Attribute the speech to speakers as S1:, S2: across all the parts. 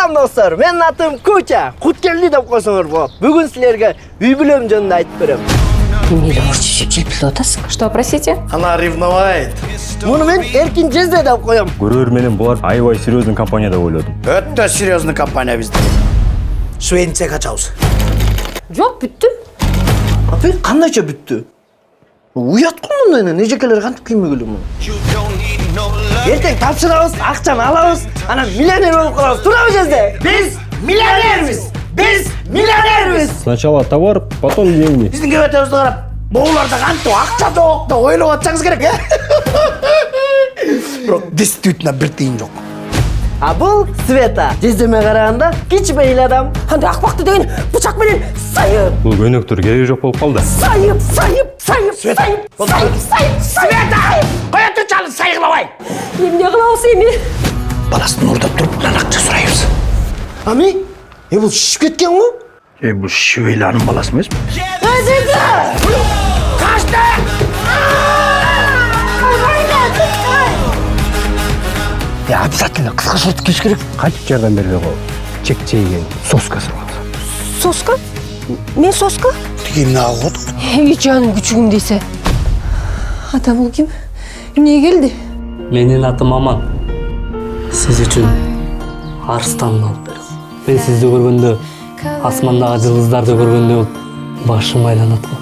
S1: Салам достор, менин атым Куча. Кут келди деп койсоңор болот. Бүгүн силерге үй бүлөм жөнүндө айтып берем.
S2: Эмнеге мурчучуп желпилип атасың?
S3: Что, простите?
S4: Она ревновает.
S1: Муну мен эркин жезде деп коем.
S5: Көрөр менен булар аябай серьезный компания деп ойлодум.
S4: Өтө серьезный компания бизде. Швейцария качабыз.
S2: Жок, бүттүм.
S1: Апай, кандайча бүттү? Уят го мындайына, нежекелер кантип кийме келе муну? Эртең тапшырабыз, акчаны алабыз, анан миллионер болуп калабыз. Туурабы жезде? Биз миллионербиз. Биз миллионербиз.
S5: Сначала товар, потом деньги.
S4: Биздин кебетебизди карап, боуларда кантип акча жок деп ойлоп атсаңыз керек, Бирок действительно бир тыйын жок.
S1: А бул Света. Жездеме караганда кичбейли адам.
S2: Андай акбакты деген бычак менен сайып,
S5: Бул көнөктөр кереги жок болуп калды.
S2: сайып.
S4: Света, коя турчу сайгылабай.
S2: Эмне кылабыз эми?
S4: Баласын уурдап туруп, анан акча сурайбыз.
S1: Ами? Бул шишип кеткен го?
S4: Бул Шүбейланын баласы эмеспи?
S1: Качты!
S4: Обязательно кыска шорт кийиш керек.
S5: Кантип жардам бербей калып? Чек-чейген соскасы бар.
S2: Соска? Мен соска?
S4: Тиги эмне алып отур?
S2: Эй, жаным күчүгүм десе. Ата бул ким? Эмнеге келди?
S6: Менин атым Аман. Сиз үчүн арстанды алып берем. Мен сизди көргөндө, асмандагы жылдыздарды көргөндө башым айланат го.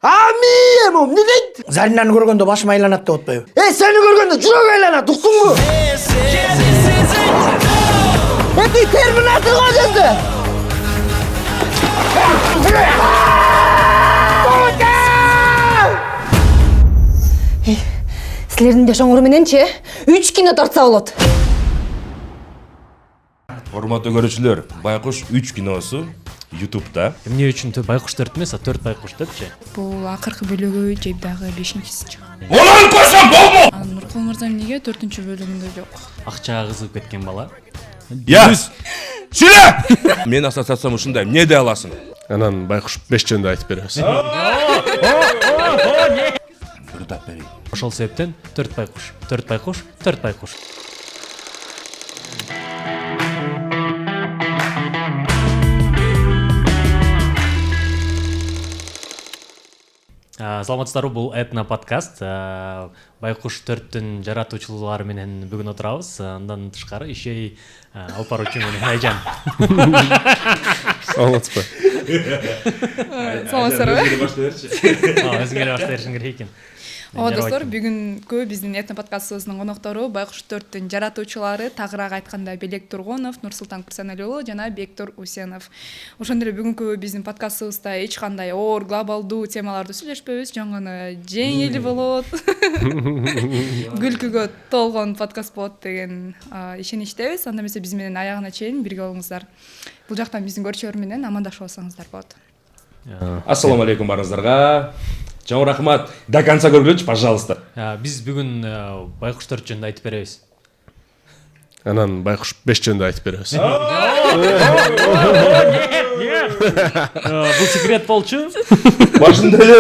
S1: Ами, эмне дейт?
S4: Заринаны көргөндө башым айланат деп атпайбы?
S1: Сени көргөндө жүрөк айланат, уктуңбу? Эти терминатор го жезде.
S2: Силердин жашооңор мененчи 3 кино тартса болот.
S7: Урматтуу көрүүчүлөр, Байкуш 3 киносу YouTube'да.
S8: Эмне үчүн Байкуш 4 эмес, 4 Байкуш депчи?
S3: Бул акыркы бөлүгү же дагы 5-чиси чыгат.
S7: Олан койсом болмо!
S3: Нуркул мырза эмнеге 4-бөлүгүндө жок?
S8: Акчага кызыгып кеткен бала.
S7: Я! Сүйлө! Мен ассоциациям ушундай, эмне дей аласың?
S5: Анан Байкуш 5 жөнүндө айтып беребиз.
S7: Бир тап берейин.
S8: Ошол себептен 4 Байкуш, 4 Байкуш, 4 Байкуш. Саламатсыздарбы, бул Этно подкаст. Байкуш 4-түн жаратуучулары менен бүгүн отурабыз. Андан тышкары ишей алпаручу менен Айжан.
S5: Саламатсызбы?
S3: Саламатсыздарбы?
S8: Өзүңөр баштай беришиң керек экен.
S3: Ооба достор, бүгүнкү биздин Этно подкастыбыздын коноктору Байкуш 4-түн жаратуучулары, тагыраак айтканда Белек Тургунов, Нурсултан Курсаналиоğlu жана Бектур Усенов. Ошондой эле бүгүнкү биздин подкастыбызда эч кандай оор глобалдуу темаларды сүйлөшпөйбүз, жөн гана жеңил болот. Күлкүгө толгон подкаст болот деген ишеничтебиз. Анда эмесе биз менен аягына чейин бирге болуңуздар. Бул жактан биздин көрүүчүлөр менен амандашып алсаңыздар болот.
S7: Ассаламу алейкум барыңыздарга. Чоң рахмат. До конца көргүлөчү, пожалуйста.
S8: Биз бүгүн Байкуш 4 жөнүндө айтып беребиз.
S5: Анан Байкуш 5 жөнүндө айтып беребиз.
S8: Бул секрет болчу.
S7: Башында эле.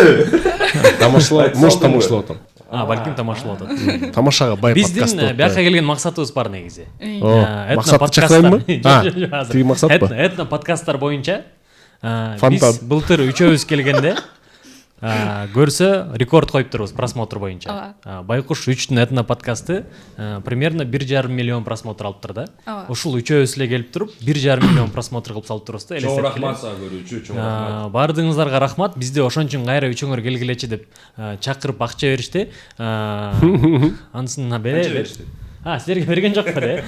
S5: Тамашалап, может тамашалап атам.
S8: Балким тамашалап атат.
S5: Тамашага бай подкаст.
S8: Биздин бияка келген максатыбыз бар негизи.
S5: Максатты чакырайынбы? Тиги максатпы?
S8: Этно подкасттар боюнча
S5: Фонтан.
S8: биз былтыр үчөөбүз келгенде көрсө рекорд коюп турбуз просмотр боюнча. Байкуш 3-түн Этно подкасты примерно 1,5 миллион просмотр алыптыр да. Ушул үчөөбүз эле келип туруп 1,5 миллион просмотр кылып салып турбуз да.
S7: Чоң рахмат сага көрүүчү, чоң рахмат.
S8: Баардыгыңыздарга рахмат. Бизде ошон үчүн кайра үчөөңөр келгилечи деп чакырып акча беришти. Ансын беришти. Силерге берген жокпу де.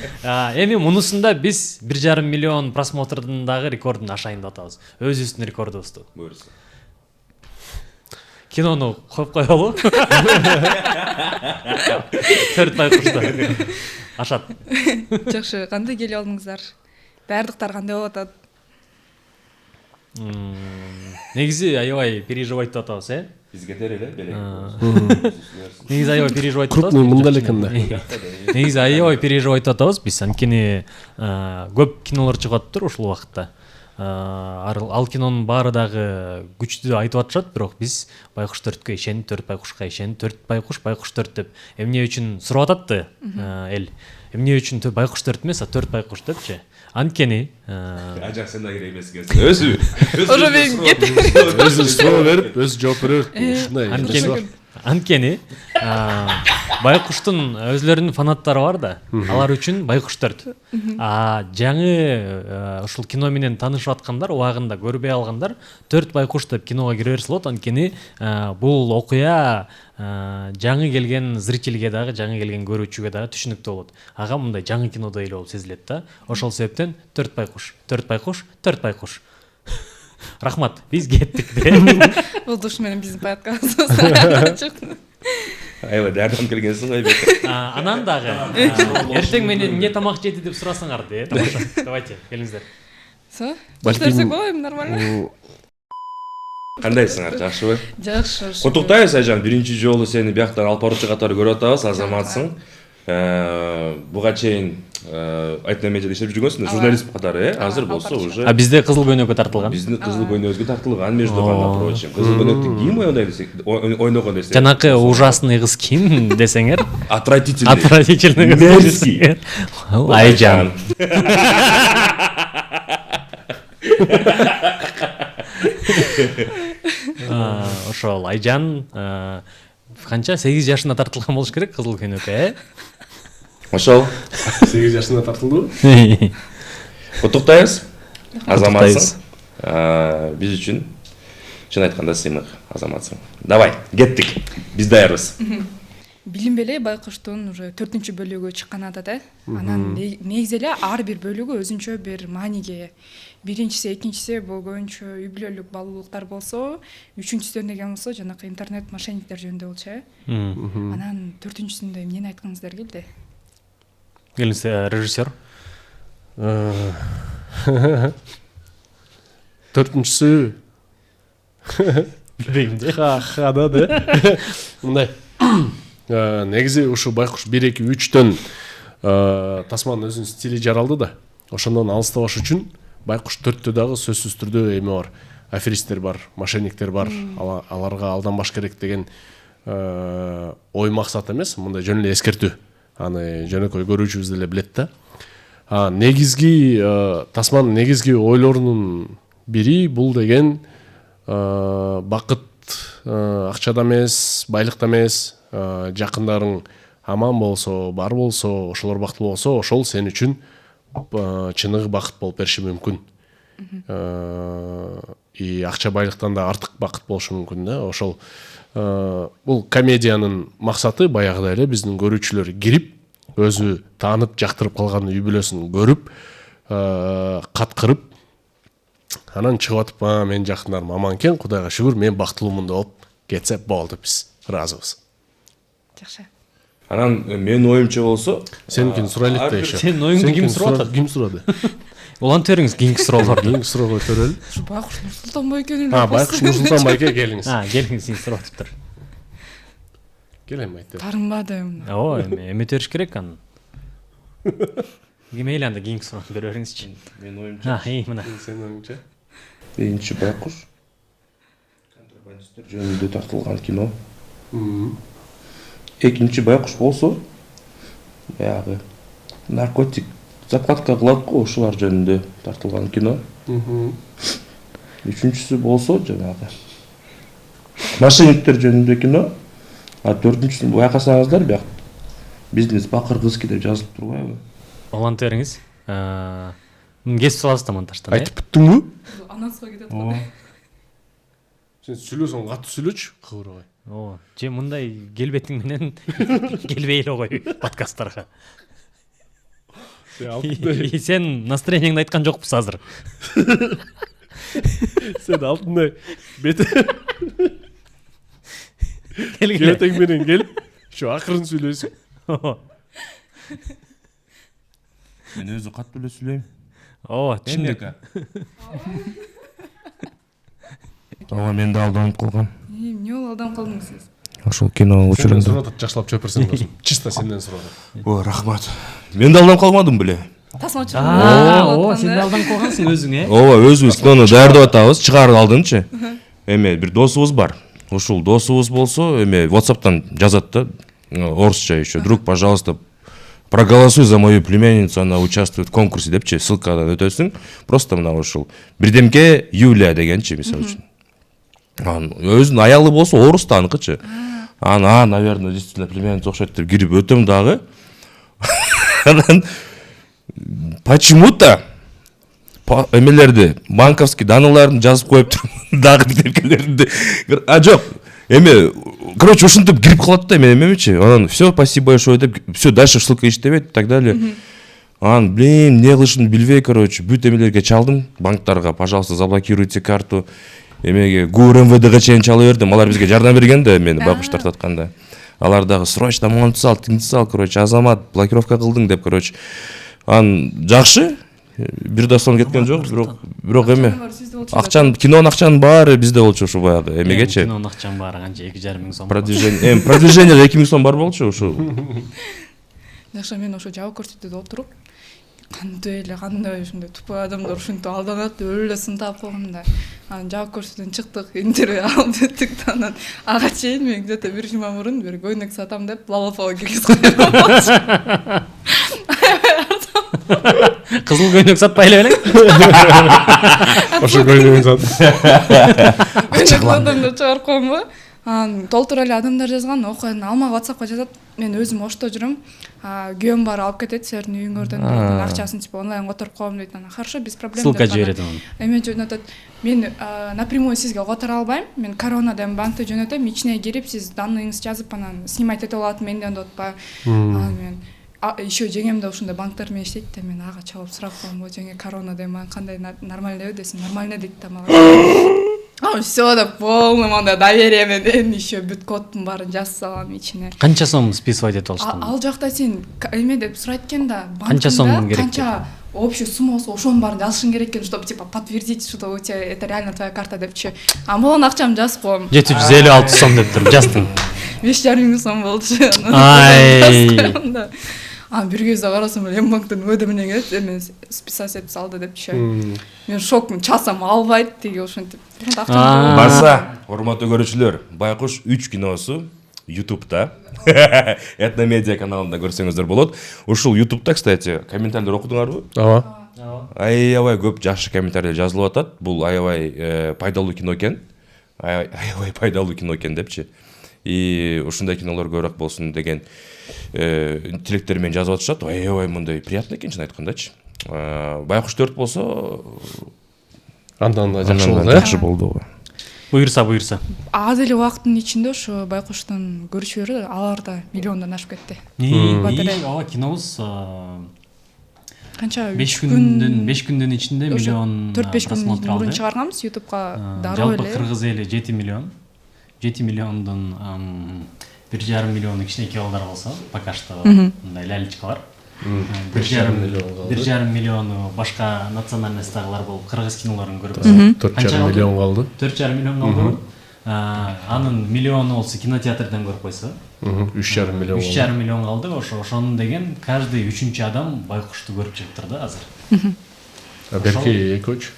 S8: Эми мунусунда биз 1,5 миллион просмотрдун дагы рекордун ашайын деп атабыз. Өзүбүздүн рекордубузду.
S7: Буйрса.
S8: Кинону коюп коелу. 4 Байкушта ашат.
S3: Жакшы, кандай келип алдыңыздар? Баардыктар кандай болуп атат?
S8: Негизи аябай переживать деп атабыз,
S7: Бизге эле белек.
S8: Негизи аябай переживать деп
S5: Крупный мындай эле экен да.
S8: Негизи аябай переживать деп атабыз. Биз анткени көп кинолор чыгып атыптыр ушул убакытта. Ал кинонун баары дагы күчтүү айтып атышат, бирок биз Байкуш 4кө ишенип, 4 Байкушка ишенип, 4 Байкуш, Байкуш 4 деп эмне үчүн сурап ататты эл. эмне үчүн байкуш 4 эмес, 4 байкуш депчи. Анткени
S7: Ажак сен да керек эмес экенсиң. Өзү.
S3: Уже мен
S4: Өзү суроо берип, өзү жооп берет. Ушундай.
S8: Анткени байкуштун өзлөрүнүн фанаттары бар да. Алар үчүн байкуш 4. Жаңы ушул кино менен таанышып аткандар, убагында көрбөй алгандар 4 байкуш деп киного кире берсе болот. Анткени бул окуя жаңы келген зрительге дагы, жаңы келген көрүүчүгө дагы түшүнүктүү болот. Ага мындай жаңы кинодой эле болуп сезилет да. Ошол себептен 4 байкуш, 4 байкуш, 4 байкуш. Рахмат, биз кеттик де.
S3: Бул душ менен биздин подкастыбыз.
S7: Аябай дардам келгенсиң ой бек.
S8: Анан дагы эртең менен эмне тамак жеди деп сурасаңар де. Тамаша. Давайте, келиңиздер.
S3: Со?
S4: Балким-
S3: Баштасак болобу, нормально?
S7: Кандайсыңар, жакшыбы?
S3: Жакшы.
S7: Куттуктайбыз Айжан, биринчи жолу сени бияктан алып баруучу катары көрүп атабыз, азаматсың. Буга чейин айтна медиада иштеп жүргөнсүң, журналист катары, азыр болсо уже
S8: Бизде кызыл көйнөккө тартылган.
S7: биздин кызыл көйнөгүбүзгө тартылган, между прочим. Кызыл көйнөктү ким ойногон десек?
S8: Жанакы ужасный кыз ким десеңер?
S7: Отвратительный.
S8: Отвратительный кыз
S7: Мерзкий.
S8: десеңер. Айжан. Ошол Айжан канча 8 жашында тартылган болуш керек кызыл көйнөккө,
S7: Ошол
S4: 8 жашында тартылды.
S7: куттуктайбыз. Азаматсың. Биз үчүн чын айтканда сыймык азаматсың. Давай, кеттик. Биз даярбыз.
S3: Билим эле байкуштун уже 4-чү бөлүгү чыккан атат, Анан негизи эле ар бир бөлүгү өзүнчө бир мааниге. Биринчиси, экинчиси болгончо үй бүлөлүк баалуулуктар болсо, үчүнчүсү деген болсо жанакы интернет мошенниктер жөнүндө болчу. Анан 4-чүсүндө эмнени айткыңыздар келди?
S8: Келиңиз, режиссер.
S4: 4-чүсү
S8: Билбейм де.
S4: да де. Мындай. Негизи ушу байкуш 1 2 3төн тасманын өзүнүн стили жаралды да. Ошондон алыстабаш үчүн байкуш 4тө дагы сөзсүз түрдө эме бар. Аферисттер бар, мошенниктер бар. Аларга алданбаш керек деген ой максат эмес, мындай жөн эле эскертүү. Аны жөнөкөй көрүүчүбүз деле билет да. Негизги тасманын негизги ойлорунун бири бул деген бакыт акчада эмес, байлыкта эмес, жакындарың аман болсо, бар болсо, ошолор бактылуу болсо, ошол сен үчүн чыныгы бакыт болуп бериши мүмкүн. И акча байлыктан да артык бакыт болушу мүмкүн да. Ошол бул комедиянын максаты баягыдай эле биздин көрүүчүлөр кирип, өзү таанып, жактырып калган үй бүлөсүн көрүп, каткырып, анан чыгып атып, мен жакындарым аман экен, Кудайга шүгүр, мен бактылуумун деп кетсе болду, биз ыраазыбыз.
S3: Жакшы.
S7: Анан менин оюмча болсо,
S4: Сеникин сурайлык да еще.
S8: Сенин оюңду ким сурап атат?
S4: Ким сурады?
S8: Улантып бериңиз кийинки суроолорду.
S4: Кийинки суроого өтөлөлү.
S3: Ушу байкуш Нурсултан байкенин.
S4: Байкуш Нурсултан байке келиңиз.
S8: Келиңиз, сен сурап атыптыр.
S4: Келем айтты.
S3: Тарынбадым.
S8: Эметип бериш керек анан. Мейли анда кийинки суроону бере бериңизчи.
S7: менин оюмча
S8: Мына.
S4: Сенин оюңча?
S7: биринчи байкуш контрабандисттер жөнүндө тартылган кино. Экинчи байкуш болсо, баягы наркотик закладка кылат го, ошолар жөнүндө тартылган кино. Үчүнчүсү болсо, жанагы мошенниктер жөнүндө кино. Төртүнчүсүн байкасаңыздар, бияк бизнес бакыргызки деп жазылып турбайбы?
S8: Улантып бериңиз. Кесип саласыз да монтаждан.
S4: Айтып бүттүңбү?
S3: Анонско кетет го.
S4: Сен сүйлөсөң катуу сүйлөчү, кыбырбай.
S8: Же мындай келбетиң менен келбей эле кой подкасттарга. Сен настроениеңди айткан жокпуз азыр.
S4: Сен алтындай бет
S8: Келгиле.
S4: келетең менен келип, ошо акырын сүйлөйсүң.
S7: Мен өзү катуу эле сүйлөйм.
S8: Түшүндүк.
S7: Ооба, мен да алданып калгам.
S3: Эмне болуп алданып калдыңыз сиз?
S7: Ошол кино
S4: Сенден
S7: учурунда.
S4: сурап атат, жакшылап чөпөрсөң болсун. Чисто сенден сурап атат.
S7: О, рахмат. Мен да алданып калмадым беле.
S3: Тасмачы.
S8: Сен да алданып калгансың өзүң,
S7: Ооба, өзүбүз кинону даярдап атабыз, чыгарып алдынчы. Эме бир досубуз бар. Ушул досубуз болсо, эме WhatsApp'тан жазат да, орусча еще. Друг, пожалуйста, проголосуй за мою племянницу, она участвует в конкурсе депчи, ссылкадан өтөсүң, просто мына ушул бирдемке Юлия дегенчи, мисалы үчүн. Өзүнүн аялы болсо орустандыкычы. Наверное, действительно племянница окшойт деп кирип өтөм дагы. Анан почему-то эмелерди, банковский данныйларын жазып коюп туруп, дагы бирдемкелерди. Жок. Короче, ушинтип кирип калат да мен эмемечи. Анан все, спасибо большое деп, все, дальше ссылка иштебейт и так далее. Анан, не кылышымды билбей, короче, бүт эмелерге чалдым, банктарга, пожалуйста, заблокируйте карту. Эмеге ГУР МВДга чейин чала бердим. Алар бизге жардам берген да, мени байкуш тартатканда. Алар дагы срочно монту сал, тинти сал, короче, Азамат, блокировка кылдың деп, короче. Анан жакшы, бир да сон кеткен жок, бирок эме. Акчанын, кинонун акчанын баары бизде болчу ушу баягы эмегечи.
S8: Кинонун акчанын баары канча 2,5 миң сом.
S7: Продвижение 2 миң сом бар болчу ушу.
S3: Жакшы, мен ошо жабык көрсөтүүдө отуруп кандай ушундай тупой адамдар ушинтип алданат деп өлө сын таап койгом да. Анан жабык көрсөтүүдөн чыктык, интервью алып өттүк да, анан ага чейин мен где-то 1 жума мурун бир көйнөк сатам деп Лалафага киргизип койгом.
S8: Кызыл көйнөк сатпай эле белең.
S4: Ошо көйнөгүн сат.
S3: Көйнөк адамдар чыгарып койгомбу? Анан толтура эле адамдар жазган, окуяны алмак WhatsAppка жазат. Мен өзүм ошто жүрөм. Күйөөм бар алып кетет силердин үйүңөрдөн акчасын типа онлайн которуп коем дейт. Анан хорошо, без проблем.
S8: Ссылка жиберет анан.
S3: Эме жөнөтөт. Мен напрямую сизге которо албайм. Мен коронадан банкты жөнөтөм, ичине кирип сиз данныйыңызды жазып анан снимать эте алат, менден да отпа. Анан мен еще жеңем да ушундай банктар менен иштейт да, мен ага чалып сурап коем, жеңе корона дейм, кандай нормальный десем, нормальный дейт да мага. Все да полный мында доверие менен еще бүт кодтун баарын жазып салам ичине.
S8: Канча сом списывать этип алышты?
S3: Ал жакта сен эме деп сурайт экен да,
S8: канча сом керек?
S3: Канча общий суммасы ошонун баарын жазышың керек экен, чтобы типа подтвердить, что у тебя это реально твоя карта депчи. Могун акчамды жазып коем.
S8: 756 сом деп туруп жаздың.
S3: 5,5 миң сом болчу.
S8: Ай.
S3: Бир кезде карасам эле банктан өдө менен келет, эме списать этип салды депчи. Мен шокмун, чалсам албайт тиги ошентип.
S7: Барса, урматтуу көрүүчүлөр, Байкуш 3 киносу YouTube'да, Этномедиа каналында көрсөңүздөр болот. Ушул YouTube'да, кстати, комментарийлер окудуңарбы?
S4: Ооба.
S7: Аябай көп жакшы комментарийлер жазылып атат. Бул аябай пайдалуу кино экен. Аябай пайдалуу кино экен депчи. И ушундай кинолор көбүрөөк болсун деген тилектер менен жазып атышат. Аябай мындай приятный экен чын айткандачы. Байкуш 4 болсо
S4: Андан да жакшы болду.
S8: Буйрса.
S3: Аз эле убакыттын ичинде ошо Байкуштун көрүүчүлөрү алар да миллиондон ашып кетти.
S8: Ооба, кинобуз
S3: Канча
S8: 5 күндүн ичинде миллион
S3: 4-5 күн
S8: просмотр алды.
S3: мурун чыгарганбыз YouTube'га дароо
S8: Жалпы
S3: эле.
S8: кыргыз эли 7 миллион. 7 миллиондон 1,5 миллиону кичинекей балдар болсо, пока что мындай лялечкалар. 1,5 миллиону башка национальностьтагылар болуп кыргыз кинолорун көрүп.
S4: 4,5 миллион калды.
S8: 4,5 миллион калды. Анын миллиону болсо кинотеатрдан көрүп койсо.
S4: 3,5 миллион.
S8: 3,5 миллион калды. Ошону деген каждый 3-чү адам Байкушту көрүп чыгыптыр да азыр.
S4: Берки экөч.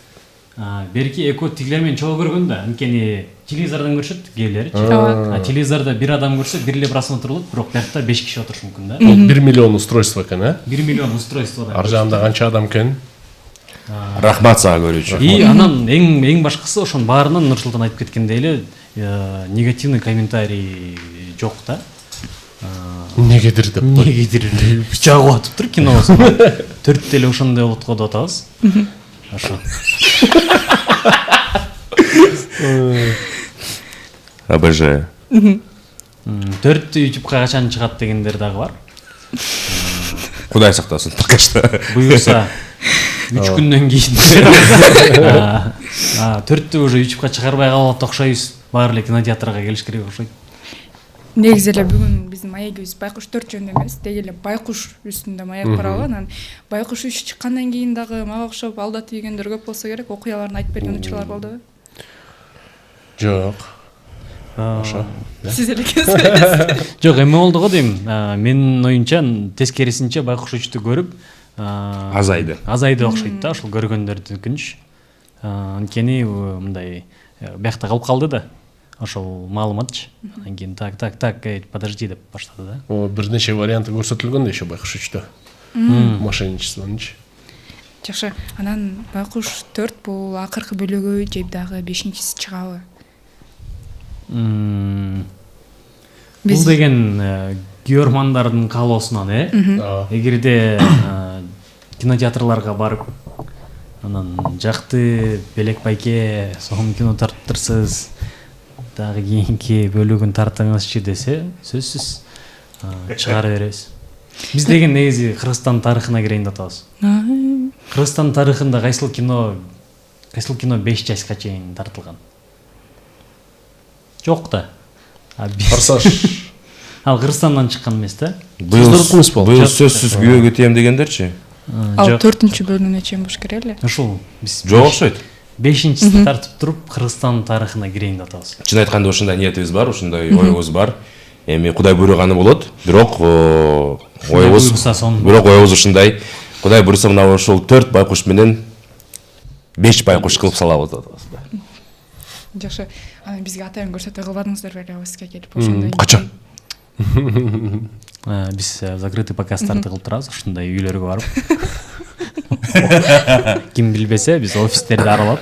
S8: Берки эко тигилер менен чогуу көргөн да, анткени телевизордон көрүшөт кээлеричи. Телевизордо бир адам көрсө бир эле просмотр болот, бирок биякта 5 киши отурушу мүмкүн да.
S4: 1 миллион устройство экен,
S8: 1 миллион устройство.
S4: Ар жагында канча адам экен?
S7: Рахмат сага көрүүчү.
S8: И анан эң башкысы ошонун баарынан Нурсултан айтып кеткендей эле негативный комментарий жок да.
S4: Негедир деп.
S8: Негедир жагып атыптыр кинобузду. 4 эле ошондой болот го деп атабыз. Ошо.
S7: Обожаю.
S8: 4 YouTube'га качан чыгат дегендер дагы бар.
S7: Кудай сактасын, пока что.
S8: Буюрса 3 күндөн кийин. 4тү уже YouTube'га чыгарбай калат окшойбуз. Баары эле кинотеатрга келиш керек окшойт.
S3: Негизи эле бүгүн биздин маегибиз Байкуш 4 жөнүндө эмес, деги эле Байкуш үстүндө маек барабы. Анан Байкуш 3 чыккандан кийин дагы мага окшоп алда тийгендер көп болсо керек, окуяларын айтып берген учурлар болдубу?
S4: Жок. Ошо.
S3: Сиз эле экенсиз.
S8: Жок, эме болду го дейм. Менин оюмча тескерисинче Байкуш 3тү көрүп
S7: Азайды
S8: окшойт да, ошол көргөндөрдүн күнч. Анткени мындай биякта калып калды да. ошол маалыматчы анан кийин так подожди деп баштады да.
S4: О, бир нече варианты көрсөтүлгөн да еще байкуш 3-тө. Мошенничествонун.
S3: Жакшы. Анан байкуш 4 бул акыркы бөлүгү же дагы 5-чиси чыгабы?
S8: Бул деген көрөрмандардын каалоосунан эгерде кинотеатрларга барып анан жакты белек байке сом кино тарттырсыз дагы кийинки бөлүгүн тартыңызчы десе сөзсүз чыгара беребиз. Биз деген негизи Кыргызстан тарыхына кирейин деп атабыз. Кыргызстан тарыхында кайсыл кино 5 жаска чейин тартылган? Жок да.
S4: Форсаж.
S8: Ал Кыргызстандан чыккан эмес да?
S7: Быйыл сөзсүз күйөөгө кетем дегендерчи?
S3: Ал 4-чү бөлүгүнө чейин болуш керек эле.
S8: Ушул биз
S7: Жок окшойт.
S8: 5-чисин тартып туруп Кыргызстан тарыхына кирейин деп атабыз.
S7: Чын айтканда ушундай ниетибиз бар, ушундай оюбуз бар. Эми Кудай буйруганы болот, бирок оюбуз ушундай. Кудай буйруса мына ушул 4 байкуш менен 5 байкуш кылып салабыз деп атабыз.
S3: Жакшы. Анан бизге атайын көрсөтө кылбадыңыздар беле офиске келип ошондой.
S7: Качан?
S8: Биз закрытый покастарды кылып турабыз, ушундай үйлөргө барып. Ким билбесе, биз офистерди аралап,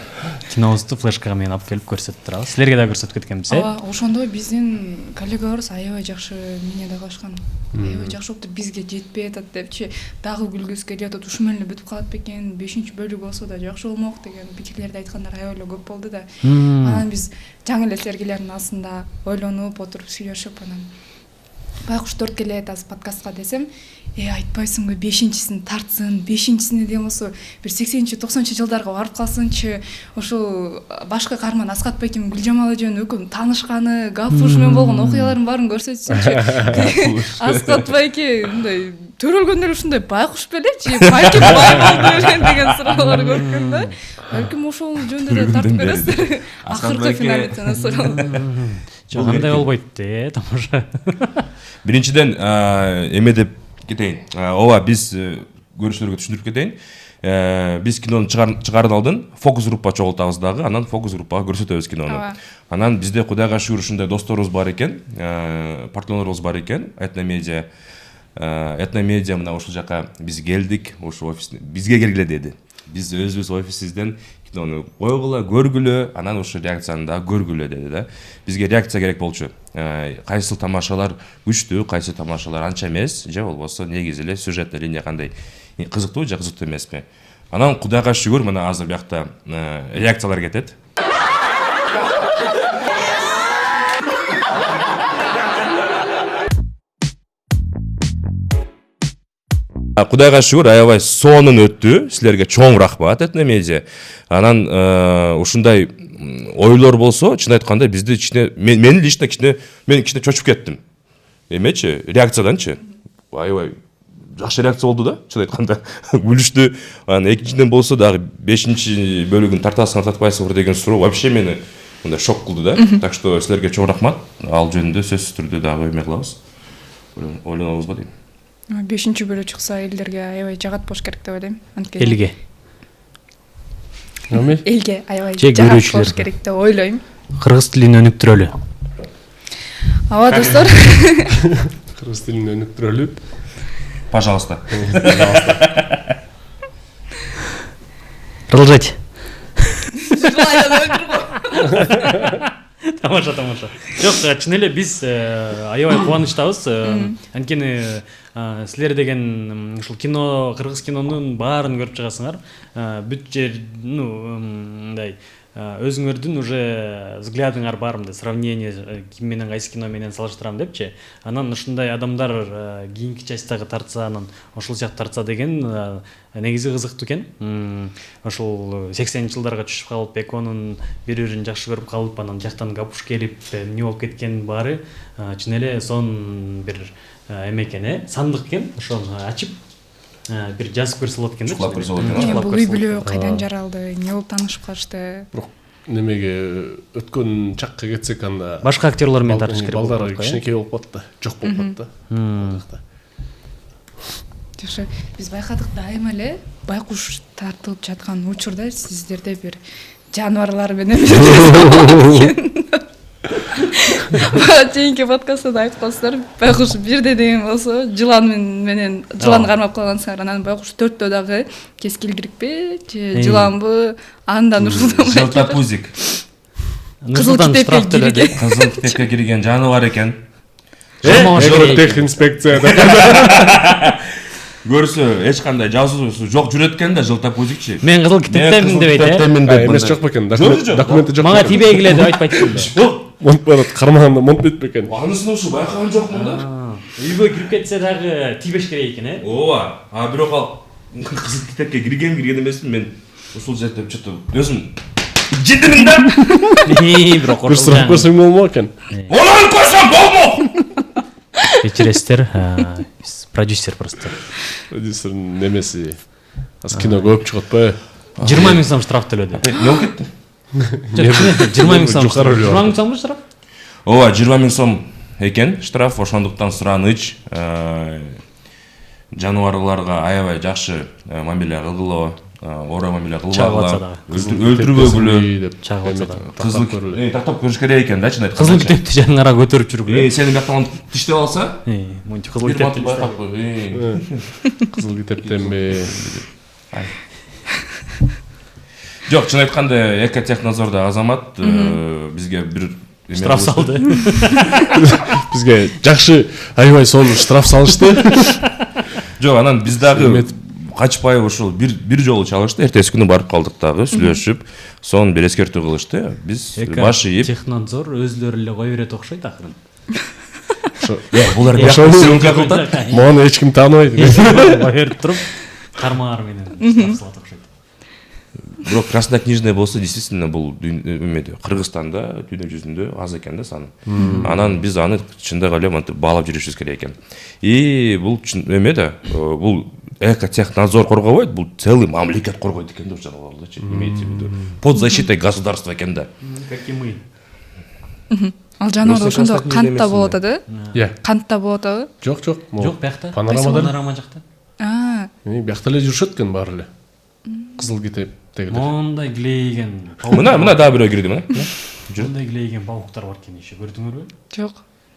S8: кинобузду флешкага менен алып келип көрсөтүп турабыз. Силерге да көрсөтүп кеткенбиз,
S3: Ошондой биздин коллегаларыбыз аябай жакшы эмне да кылышкан. Аябай жакшы болуптур, бизге жетпей атат депчи, дагы күлгүсү келип атат, ушу менен эле бүтүп калат бекен, 5-бөлүк болсо да жакшы болмок деген пикирлерди айткандар аябай эле көп болду да. Анан биз жаңы эле сергелердин астында ойлонуп отуруп сүйлөшүп анан байкуш 4 келет аз подкастка десем, айтпайсыңбы 5-чисин тартсын, 5-чисине де болсо бир 80-90 жылдарга барып калсынчы, ошол башкы каарман Аскат Байкем Гүлжамал эженин өкүм таанышканы, Гафуш менен болгон окуяларын баарын көрсөтсүнчү. Аскат Байке мындай төрөлгөндө эле ушундай байкуш белечи, Байке бай болду эле деген суроолор көргөн да. Балким ошол жөнүндө да тартып бересиздер. Акыркы финалитен суроо.
S8: Жок, андай болбойт тамаша.
S7: Биринчиден эме деп кетейин. Ооба биз көрүүчүлөргө түшүндүрүп кетейин. Биз кинону чыгардан алдын фокус группа чогултабыз дагы, анан фокус группага көрсөтөбүз кинону. Анан бизде Кудайга шүгүр ушундай досторубуз бар экен, партнерлорубуз бар экен. Этномедиа мына ушул жака биз келдик, ошол офис бизге келгиле деди. Биз өзүбүз офисибизден кинону койгула, көргүлө, анан ошо реакцияны да көргүлө деди да. Бизге реакция керек болчу. Кайсы тамашалар күчтүү, кайсы тамашалар анча эмес, же болбосо негизи эле сюжеттик линия кандай кызыктуу же кызыктуу эмеспи. Анан Кудайга шүгүр мына азыр биякта реакциялар кетет. Кудайга шүгүр аябай сонун өттү. Силерге чоң рахмат Этномедиа. Анан ушундай ойлор болсо, чын айтканда бизди мен кичине чочуп кеттим. Эмечи, реакцияданчы. Аябай жакшы реакция болду да, чын айтканда. Күлүштү. Анан экинчиден болсо дагы 5-бөлүгүн тартасыңар тартпайсыңар деген суроо вообще мени мындай шок кылды да. Так что силерге чоң рахмат. Ал жөнүндө сөзсүз түрдө дагы эме кылабыз. Ойлонобуз дейм.
S3: 5-бөлүк чыкса элдерге аябай жагат болуш керек деп ойлойм.
S8: Элге.
S3: Элге аябай
S8: жагат
S3: болуш керек деп ойлойм.
S8: Кыргыз тилин өнүктүрөлү.
S3: Ооба достор.
S4: Кыргыз тилин өнүктүрөлү.
S7: Пожалуйста.
S8: Продолжайте. Тамаша. Жок, чын эле биз аябай кубанычтабыз. Анткени силер деген ушул кино, кыргыз кинонун баарын көрүп чыгасыңар. Бүт жер, мындай өзүңөрдүн уже взглядыңар бар мындай сравнение ким менен кайсы кино менен салыштырам депчи. Анан ушундай адамдар кийинки часттагы тартса, анан ошол сыяктуу тартса деген негизи кызыктуу экен. Ошол 80-жылдарга түшүп калып, Эконун бири-бирин жакшы көрүп калып, анан жактан Гапуш келип, эмне болуп кеткен баары чын эле сон бир эме экен, сандык экен. Ошону ачып бир жазып көрсө болот экен да.
S3: Бул үй бүлө кайдан жаралды, эмне болуп таанышып калышты?
S4: Немеге өткөн чакка кетсек анда
S8: башка актерлор менен тартыш керек болот.
S4: Балдар кичинекей болуп калат да, жок болуп калат да.
S3: Жакшы, биз байкадык дайыма эле байкуш тартылып жаткан учурда сиздерде бир жаныбарлар менен Чейинки подкастта да айтып калсыздар, байкуш бирде деген болсо жылан менен жылан кармап калгансыңар, анан байкуш 4тө дагы кескилдирикпи же жыланбы, анда Нурсултан
S7: Желтопузик.
S3: Кызыл китепке кирген.
S7: Кызыл китепке кирген жаныбар экен.
S4: Тех инспекция.
S7: Көрсө эч кандай жазуусу жок жүрөт экен да желтопузикчи.
S8: Мен кызыл китептемин деп айт.
S4: Эмес жок бекен. Документи жок.
S8: Мага тийбей келет деп айтпайт экен.
S4: Монтпарат кармаганда монтпейт бекен.
S7: Анысын ушу байкаган жокмун да.
S8: Үйгө кирип кетсе дагы тийбеш керек экен, э?
S7: Ооба. Бирок ал кызыл китепке кирген эмесмин мен. Ушул жерде чөтө өзүм жидимин да.
S8: Бирок
S4: Бир сурап көрсөң болмок экен.
S7: Олар көрсөм болмок.
S8: Кечиресиздер, продюсер просто.
S4: Продюсердин немеси. Аз кино көп чыгат атпайбы?
S8: 20 000 сом штраф төлөдү.
S7: Не болуп кетти?
S8: 20 000 сом.
S4: Жукары
S8: 20 000 сом штраф?
S7: Ооба, 20 000 сом экен штраф, ошондуктан сураныч жаныбарларга аябай жакшы мамиле кылгыла, ора мамиле кылбагыла, өлтүрбөгүлө
S4: деп
S8: чагып атса да.
S7: кызыл тактап көрүш керек экен да, чын айтканда.
S8: Кызыл китепти жаныңара көтөрүп жүргүлө.
S7: Сени бияктан тиштеп алса,
S8: Мончу кызыл
S7: бир
S8: китепти
S7: батып байкап кой.
S4: кызыл китептенби.
S7: Жок, чын айтканда Экотехнадзордо азамат бизге бир
S8: штраф салды.
S4: Бизге жакшы аябай сонун штраф салышты.
S7: Жок, анан биз дагы качпай ушул бир жолу чалышты, эртеси күнү барып калдык дагы, сүйлөшүп, сонун бир эскертүү кылышты. Биз баш ийип,
S8: Технадзор өзлөрү эле кое берет окшойт акырын.
S7: булар
S4: Сөмкө кылтат. Муну эч ким тааныбайт.
S8: Кое берип туруп, кармаар менен штраф салат окшойт.
S7: бирок краснокнижный болсо действительно бул эмеде Кыргызстанда дүйнө жүзүндө аз экен да саны. Анан биз аны чындап эле мынтип баалап жүрүшүбүз керек экен. Бул эме да, бул Экотехнадзор коргобойт, бул целый мамлекет коргойт экен да жаныбарларды, имеется в виду. Под защитой государства экен да.
S8: Как и мы.
S3: Ал жаныбар ошондо кантта болот атабы?
S4: Иә.
S3: Кантта болот атабы?
S4: Жок, жок.
S8: Жок, биякта.
S4: Панорамада.
S8: Панорама жакта.
S4: Биякта эле жүрүшөт экен баары эле. Кызыл китептегилер.
S8: Мондай глейген.
S7: Мына дагы бирөө кирди мына.
S8: Мондай глейген пауктар бар экен иши, көрдүңөрбү?
S3: Жок.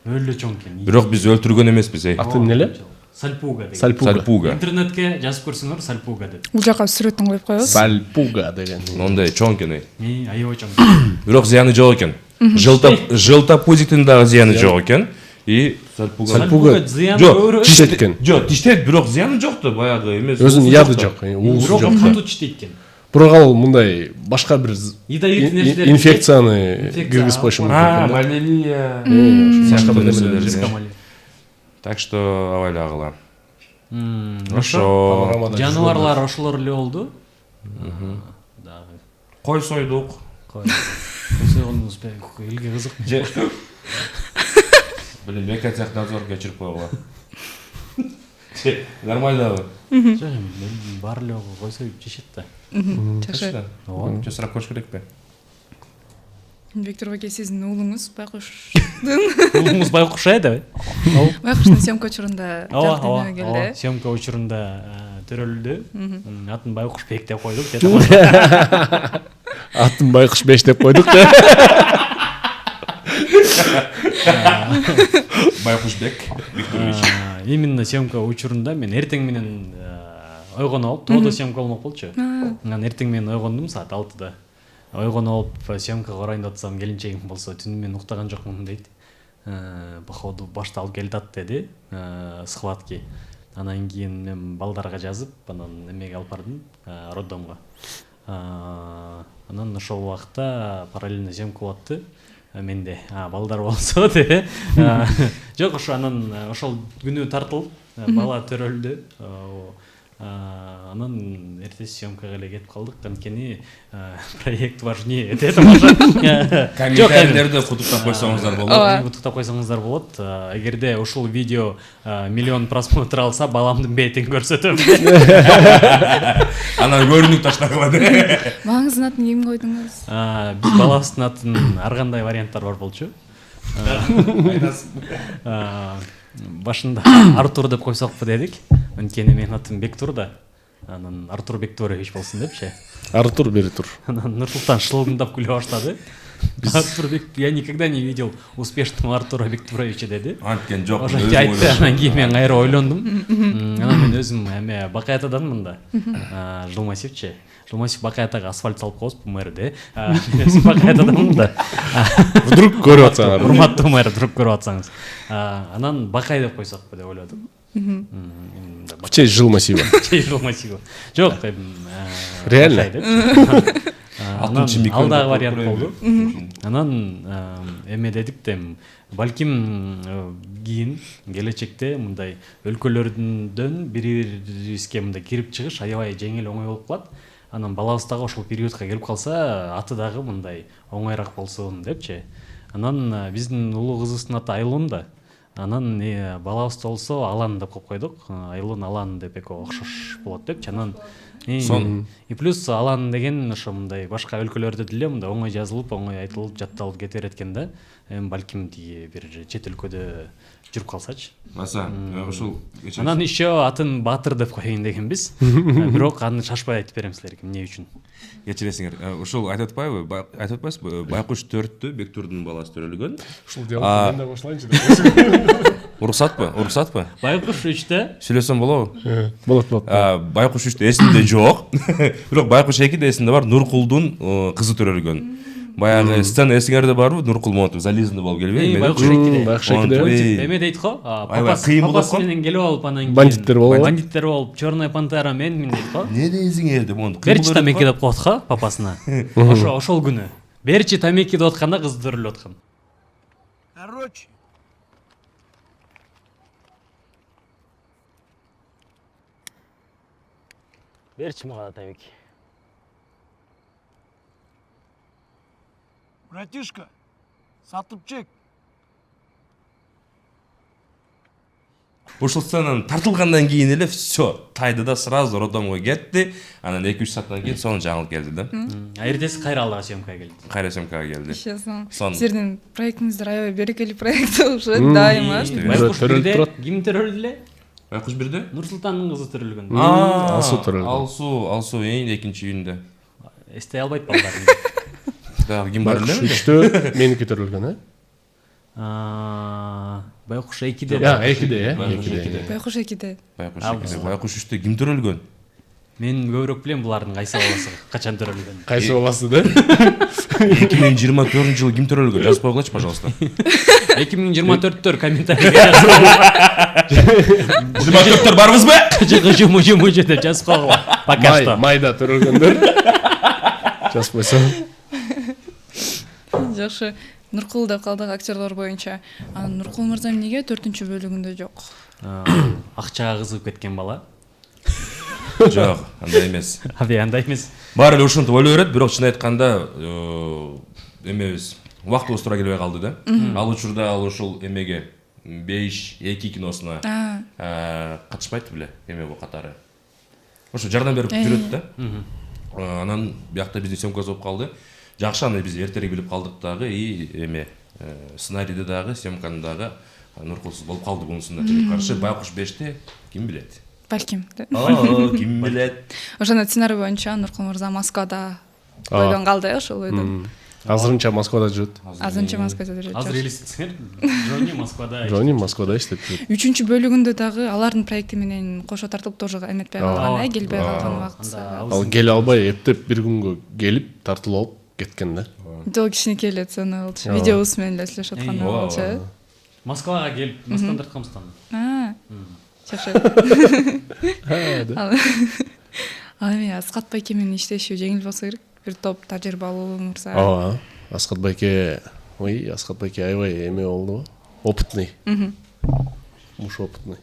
S8: Өлө чоң экен.
S7: Бирок биз өлтүргөн эмеспиз,
S4: Аты эмне эле?
S8: Сальпуга деген.
S4: Сальпуга.
S8: Интернетке жазып көрсөңөр Сальпуга деп.
S3: Бул жака сүрөтүн коюп коебуз.
S4: Сальпуга деген.
S7: Мондай чоң экен.
S8: Аябай чоң.
S7: Бирок зыяны жок экен. Желтопузиктин дагы зыяны жок экен. И
S8: Сальпуга зыяны
S7: жок,
S8: көрөт.
S7: тиштейт экен. Жок, тиштейт, бирок зыяны жок да, баягы эмес.
S4: Өзүнүн яды жок, уусу жок.
S8: Катуу тиштейт экен.
S4: Бирок ал мындай башка бир инфекцияны киргизип коюшу мүмкүн.
S7: Малярия. Так что авайлагыла. Ошо
S8: жаныбарлар ошолор эле болду. Дагы
S7: кой сойдук.
S8: Сойгонубуз элге кызык.
S7: Блин, Экотехнадзор кечирип койгула. Нормальдабы?
S8: Жок, баары эле койсо жешет да.
S3: Жашайт.
S7: Ооба, сурап көрүш керекпи?
S3: Виктор Баке, сиздин уулуңуз байкуш.
S8: Уулуңуз байкуш да?
S3: Байкуштун съемка учурунда
S8: Ооба,
S3: келди.
S8: съемка учурунда төрөлдү. Атын байкуш бек деп койдук.
S4: Атын байкуш 5 деп койдук.
S7: Байкушбек Викторович.
S8: Именно съемка учурунда мен эртең менен ойгонуп алып, тоодо съемка болмок болчу. Анан эртең менен ойгондум саат 6-да. Ойгонуп алып съемкага барайын деп атсам, келинчегим болсо түнү мен уктаган жокмун дейт. Походу башта алып келди ат деди, схватки. Анан кийин мен балдарга жазып, анан эмеге алып бардым, роддомго. Анан ошол убакта параллельно съемка болуп атты. Менде балдар болсо де. Жок, ошо анан ошол күнү тартылып, бала төрөлдү. Анан эртеси съемкага эле кетип калдык. Анткени проект важнее деп
S7: Комментарийлерде кутуктап койсоңуздар болот.
S8: Кутуктап койсоңуздар болот. Эгерде ушул видео 1 миллион просмотр алса, баламдын бетин көрсөтөм.
S7: Анан көрүнүк таштагыла де.
S3: Балаңыздын атын ким койдуңуз?
S8: Биз балабыздын атын ар кандай варианттар бар болчу. Башында Артур деп койсокпу дедик. Анткени менин атым Бектур да. Анан Артур Бектурович болсун депчи.
S4: Артур бери тур.
S8: Анан Нурсултан шылыңдап күлө баштады. Артур я никогда не видел успешного Артура Бектуровича деди.
S7: Анткен жок.
S8: Ошентип айтты, анан кийин мен кайра ойлондум. Анан мен өзүм эме Бакай атаданмын да. Жылмасевчи. Жылмасев Бакай атага асфальт салып коебузбу мэрде. Мен өзүм Бакай атаданмын да.
S4: Вдруг көрүп атсаңар.
S8: Урматтуу мэр, вдруг көрүп атсаңыз. Анан Бакай деп койсокпу деп ойлодум.
S4: В честь Жилмасива.
S8: Жылмасев. Жок,
S4: Реально?
S8: Анан алдагы вариант болду. Анан эме дедик да балким кийин келечекте мындай өлкөлөрдөн бирибизге мындай кирип чыгыш аябай жеңил оңой болуп калат. Анан балабыз дагы ошол периодко келип калса аты дагы мындай оңойраак болсун депчи. Анан биздин улуу кызыбыздын аты Айлон да. Анан балабыз болсо Алан деп коюп койдук. Айлон Алан деп эки окшош болот депчи. Анан и плюс Алан деген ошо мындай башка өлкөлөрдө деле мындай оңой жазылып, оңой айтылып, жатталып кете берет экен да. Балким тиги бир чет өлкөдө жүрүп калсачы.
S7: Маса, ушул
S8: Анан еще атын Батыр деп коеюн дегенбиз. Бирок аны шашпай айтып берем силерге эмне үчүн.
S7: Кечиресиңер. Ушул айтып атпайбы? Айтып атпайсызбы? Байкуш 4-тө Бектурдун баласы төрөлгөн.
S4: Ушул диалогты мен да башлайынчы.
S7: Уруксатпы?
S8: Байкуш 3-тө
S7: Сүйлөсөм болобу?
S4: Болот.
S7: Байкуш 3-тө эсимде жок. Бирок Байкуш 2-де эсимде бар, Нуркулдун кызы төрөлгөн. Баягы сцена эсиңерде барбы? Нуркул монтип зализный болуп келбейби?
S8: Байкуш 2-де.
S4: Байкуш 2-де.
S8: Эме дейт го?
S7: Кыйын болуп
S8: Папасы менен келип алып анан кийин
S4: Бандиттер болуп.
S8: Бандиттер болуп, Черная пантера менмин дейт го?
S7: Не дейсиңер деп монтип.
S8: Берчи тамеки деп коет го папасына. Ошол күнү. Берчи тамеки деп атканда кызы төрөлүп аткан.
S1: Короче.
S8: Берчи мага тамеки.
S1: Братишка, сатып чек.
S7: Ушул сценанын тартылгандан кийин эле все, тайды да сразу роддомго кетти. Анан 2-3 сааттан кийин сону жаңылып келди да.
S8: Эртеси кайра алдыга съемкага келди.
S7: Кайра съемкага келди.
S3: Сиздердин проектиңиздер аябай берекелүү проект болушу дайыма.
S8: Байкуш 1-де ким төрөлдү эле?
S7: Байкуш 1-де?
S8: Нурсултандын кызы төрөлгөн.
S4: Алсу төрөлгөн.
S7: Алсу эң 2-июнда.
S8: Эстей албайт балдарым.
S7: Дагы ким бар эле?
S4: 3-тө меники төрөлгөн,
S8: Байкуш 2-де.
S4: 2-де,
S3: Байкуш 2-де.
S7: Байкуш 3-тө ким төрөлгөн?
S8: Мен көбүрөөк билем булардын кайсы баласы качан төрөлгөнүн.
S4: Кайсы баласы да?
S7: 2024 жылы ким төрөлгөн? Жазып койгулачы, пожалуйста.
S8: 2024-төр комментарийге жазып.
S7: 24-төр барбызбы?
S8: Жымы деп жазып койгула. Пока что.
S4: Майда төрөлгөндөр. Жазып койсо.
S3: Жакшы. Нуркул деп калдык актерлор боюнча. Анан Нуркул мырза эмнеге 4-бөлүгүндө жок?
S8: Акчага кызыгып кеткен бала.
S7: Жок, андай эмес.
S8: Андай эмес.
S7: Баары эле ушинтип ойлой берет, бирок чын айтканда эмебиз убактыбыз туура келбей калды да. Ал учурда ал ушул эмеге 5-2 киносуна катышпайт беле, эме бул катары. Ошо жардам берип жүрөт да. Анан биякта биздин съемкабыз болуп калды. Жакшы, аны биз эртерээк билип калдык дагы, и эме сценарийде дагы, съемкада дагы Нуркулсуз болуп калды бунусунда. Каршы Байкуш 5-те ким билет?
S3: Балким.
S7: Ким билет?
S3: Ошондо сценарий боюнча Нуркул мырза Москвада койгон калды ошол ойдон.
S4: Азырынча Москвада жүрөт.
S3: Азырынча Москвада жүрөт.
S8: Азыр элестетсеңер, Жони Москвада
S4: иштеп жүрөт.
S3: 3-бөлүгүндө дагы алардын проекти менен кошо тартылып тоже эметпей калган, келбей калган убакытса.
S4: Ал келе албай эптеп бир күнгө келип тартылып алып кеткен да.
S3: Жол кичинекей эле сцена болчу. Видеобуз менен эле сүйлөшүп атканда болчу.
S8: Москвага келип, Москвадан тартканбыздан.
S3: Жакшы. Ал эми Аскат байке менен иштешүү жеңил болсо керек. Бир топ тажрыйбалуу мырза.
S4: Ооба. Аскат байке аябай эме болду. Опытный. Муш опытный.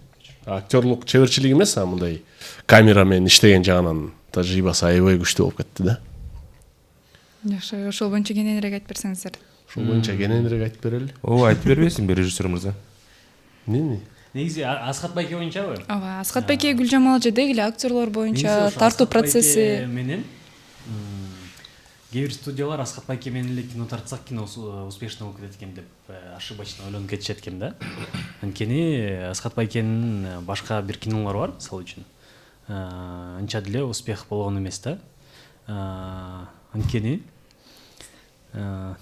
S4: Актерлук чеберчилик эмес, а мындай камера менен иштеген жагынан тажрыйбасы аябай күчтүү болуп кетти да.
S3: Жакшы, ошол боюнча кененирээк айтып берсеңиздер.
S4: Ошол боюнча кененирээк айтып берели.
S7: Ооба, айтып бербейсиңби режиссер мырза?
S4: Эмне?
S8: Негизи Аскат байке боюнчабы?
S3: Ооба, Аскат байке Гүлжамал жедек эле актерлор боюнча тартуу процесси
S8: менен кээ бир студиялар Аскат байке менен эле кино тартсак кино успешно болуп кетет экен деп ошибочно ойлонуп кетишет экен да. Анткени Аскат байкенин башка бир кинолору бар, мисалы үчүн. Анча деле успех болгон эмес да. Анткени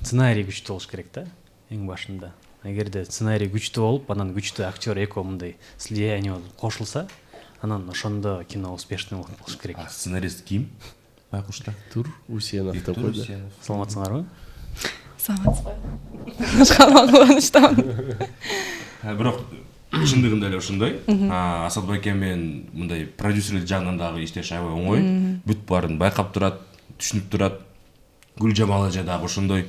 S8: сценарий күчтүү болуш керек да эң башында. Эгерде сценарий күчтүү болуп, анан күчтүү актер экөө мындай слияние кошулса, анан ошондо кино успешный болуш керек.
S7: А сценарист ким? Байкушта.
S4: Тур Усенов деп койду.
S8: Саламатсыңарбы?
S3: Кубанычтамын.
S7: Бирок чындыгында эле ошондой. Асатбай экен менен мындай продюсерлик жагынан дагы иштеш аябай оңой. Бүт баарын байкап турат, түшүнүп турат. Гүлжамал эже дагы ошондой.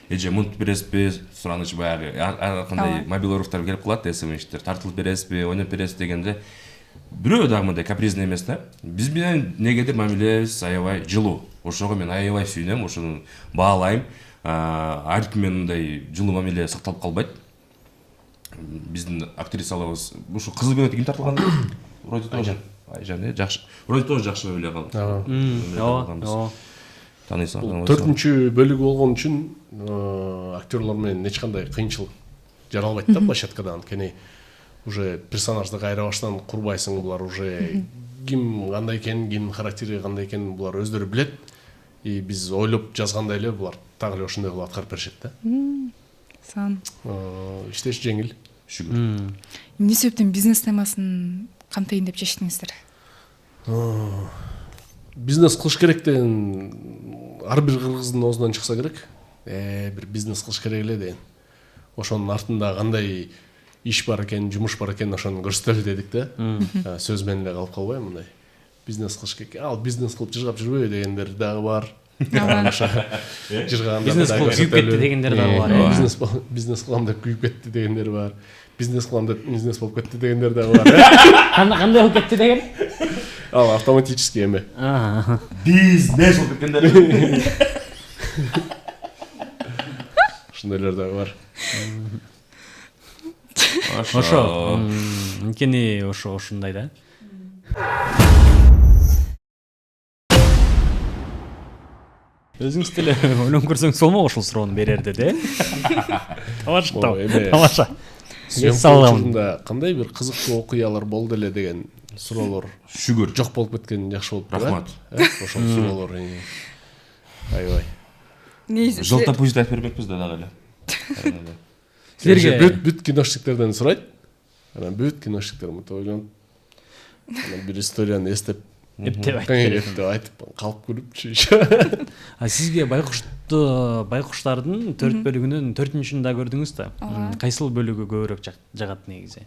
S7: Эже мынтип бересизби? Сураныч баягы ар кандай мобилоруфтар келип калат, смстер. Тартылып бересизби, ойноп бересизби дегенде бирөө дагы мындай капризный эмес да. Биз менен негедир мамилебиз аябай жылуу. Ошого мен аябай сүйүнөм, ошону баалайм. Ар ким менен мындай жылуу мамиле сакталып калбайт. Биздин актрисаларыбыз ушу кызыл күнөтө ким тартылган? Вроде тоже Айжан, жакшы. Вроде тоже жакшы мамиле калган. Танысың.
S4: 4-чү бөлүгү болгон үчүн актерлор менен эч кандай кыйынчылык жаралбайт да площадкада. Анткени уже персонажды кайра баштан курбайсың, булар уже ким кандай экен, ким характери кандай экен булар өздөрү билет. И биз ойлоп жазгандай эле булар так эле ошондой кылып аткарып беришет да.
S3: Сан.
S4: Иштеш жеңил.
S7: Шүгүр.
S3: Эмне себептен бизнес темасын камтайын деп чечтиңиздер?
S4: Бизнес кылыш керек деген ар бир кыргыздын оозунан чыкса керек. Бир бизнес кылыш керек эле деген. Ошонун артында кандай иш бар экен, жумуш бар экен, ошону көрсөтөлү дедик да. Сөз менен эле калып калбай мындай. Бизнес кылыш керек. Ал бизнес кылып жыргап жүрбөй дегендер дагы бар. Жыргаганда
S8: Бизнес кылып күйүп кетти дегендер дагы бар.
S4: Бизнес кылам деп күйүп кетти дегендер бар. Бизнес кылам деп бизнес болуп кетти дегендер дагы бар.
S8: Кандай болуп кетти деген?
S4: Ал автоматически эме.
S7: Бизнес болуп кеткендер.
S4: Ошондойлор дагы бар.
S8: Ошо. Анткени ошондой да. Өзүңүз деле ойлонуп көрсөңүз болмок ушул суроону берерде де. Тамаша.
S4: Съемкада кандай бир кызыктуу окуялар болду эле деген суроолор
S7: Шүгүр.
S4: жок болуп кеткен жакшы болуп.
S7: Рахмат.
S4: Ошол суроолор аябай.
S7: Жылта пусть айтып бермекпиз да дагы эле.
S8: Силерге
S4: бүт киношниктерден сурайт. Анан бүт киношниктер мынтип ойлонуп, анан бир историяны эстеп айтып калып көрүпчү.
S8: Сизге байкуштардын 4 бөлүгүнүн 4-үчүн да көрдүңүз да. Кайсыл бөлүгү көбүрөөк жагат негизи?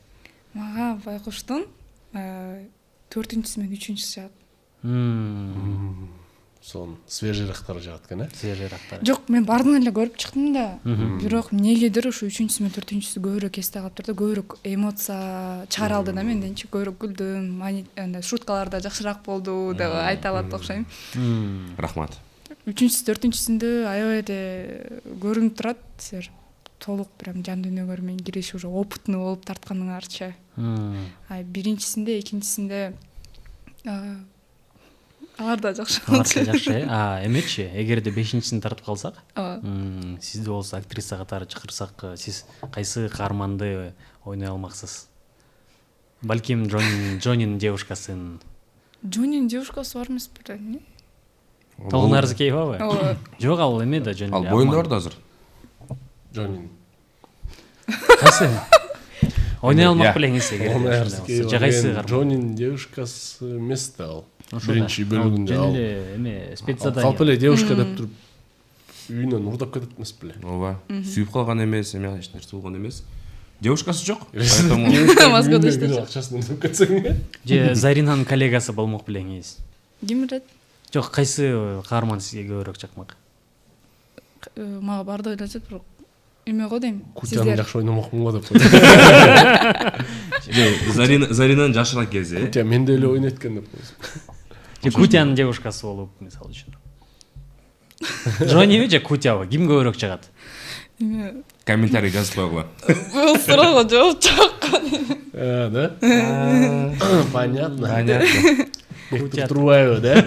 S3: Мага байкуштун 4-үчүсү менен 3-үчүсү жагат.
S4: Сон свежийрактары жагат экен,
S8: Свежийрактары.
S3: Жок, мен баардыгын эле көрүп чыктым да. Бирок эмнегедир ушу 3-үчүсү менен 4-үчүсү көбүрөөк эсте калыптыр да, көбүрөөк эмоция чыгара алды да менденчи, көбүрөөк күлдүм, андай шуткалар да жакшыраак болду деп айта алат окшойм.
S7: Рахмат.
S3: 3-үчүсү 4-үчүсүндө аябай эле көрүнүп турат, силер толук прям жан дүйнөгө менен киришип уже опытный болуп тартканыңарчы. Биринчисинде, экинчисинде алар да жакшы.
S8: Жакшы. Эмечи, эгерде 5-чисин тартып калсак, сизди болсо актриса катары чакырсак, сиз кайсы каарманды ойной алмаксыз? Балким Джонин девушкасын.
S3: Джонин девушкасы бар эмес беле?
S8: Толгунарызыкейбабы? Жок, ал эме да Джонин.
S7: Ал боюнда бар да азыр.
S4: Джонин.
S8: Кайсы? Ойной алмак белеңиз эгерде. Жагайсы каарман.
S4: Джонин девушкасы эмес да ал. Биринчи бөлүгүндө ал.
S8: Эме спецзадание.
S4: Калп эле девушка деп туруп үйүнөн урдап кетет эмес беле?
S7: Ооба. Сүйүп калган эмес, эме эч нерсе болгон эмес. Девушкасы жок.
S3: Москвада иштечү.
S4: Акчасын өтүп кетсең.
S8: Же Заринанын коллегасы болмок белеңиз?
S3: Ким билет?
S8: Жок, кайсы каарман сизге көбүрөөк жакмак?
S3: Мага баардыгы эле жакат, бирок эме го дейм.
S4: Кутяны жакшы ойномокмун го деп.
S7: Заринанын жашырак кези.
S4: Кутя менде эле ойнойт экен деп.
S8: Кутянын девушкасы болуп, мисалы үчүн. Джонни же Кутябы, ким көбүрөөк жагат?
S7: Комментарий жазып койгула.
S3: Бул суроого жооп жок.
S4: Да? Понятно.
S7: Понятно.
S4: Турбаева, да?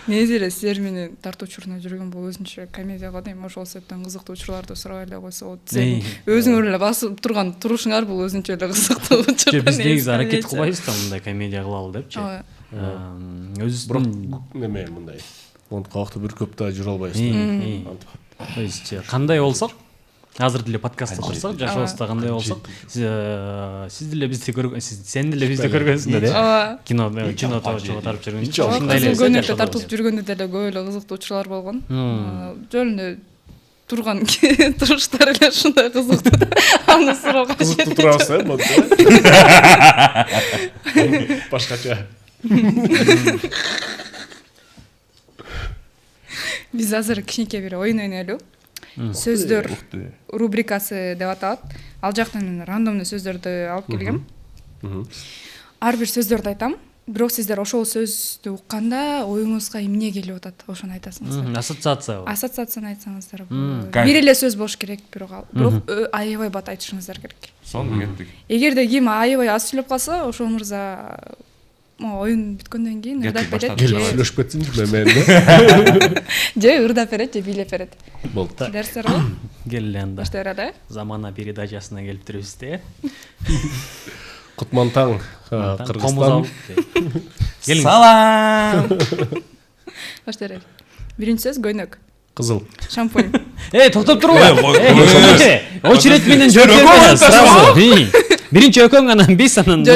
S3: Негизи эле силер менен тартуу учуруна жүргөн бул өзүнчө комедия го дейм. Ошол себептен кызыктуу учурларды сурабай эле койсо болот. Сен өзүңөр эле басып турган турушуңар бул өзүнчө эле кызыктуу учур.
S8: Же биз негизи аракет кылбайбыз да мындай комедия кылалы депчи.
S3: Ооба.
S8: Өзүбүздүн
S4: неме мындай Онтуп кабакта бир көп да жүрө албайбыз.
S8: То есть кандай болсок азыр деле подкастта турсак жашообузда кандай болсок сиз деле бизди сен деле бизди көргөнсүң да
S3: ооба
S8: кино тарып жүргөн
S3: ошондой эле көйнөктө тартылып жүргөндө деле көп эле кызыктуу учурлар болгон жөн эле турган туруштар эле ушундай кызыктуу да аны суроо
S4: Кызыктуу турабыз башкача.
S3: биз азыр кичинекей бир оюн ойнойлу. Сөздөр рубрикасы деп аталат. Ал жактан мен рандомдуу сөздөрдү алып келгем. Ар бир сөздөрдү айтам. Бирок сиздер ошол сөздү укканда оюңузга эмне келип атат, ошону айтасыңыздар. Ассоциацияны айтсаңыздар. Бир эле сөз болуш керек, бирок аябай бат айтышыңыздар керек.
S7: Сонун кеттик.
S3: Эгерде ким аябай аз сүйлөп калса, ошол мырза оюн бүткөндөн кийин ырдап берет.
S4: Келип сүйлөшүп кетсинчи менен.
S3: Же ырдап берет, же бийлеп берет.
S4: Болду.
S3: Дерсерби?
S8: келе анда
S3: Баштай берели.
S8: замана передачасына келип турбуз да.
S4: Кутмантаң Кыргызстан.
S7: Салам.
S3: Баштай берели. Биринчи сөз көйнөк.
S4: Кызыл.
S3: Шампунь.
S8: Токтоп турбу. Очередь менен жооп бербей сразу. Биринчи өкөң анан биз анан.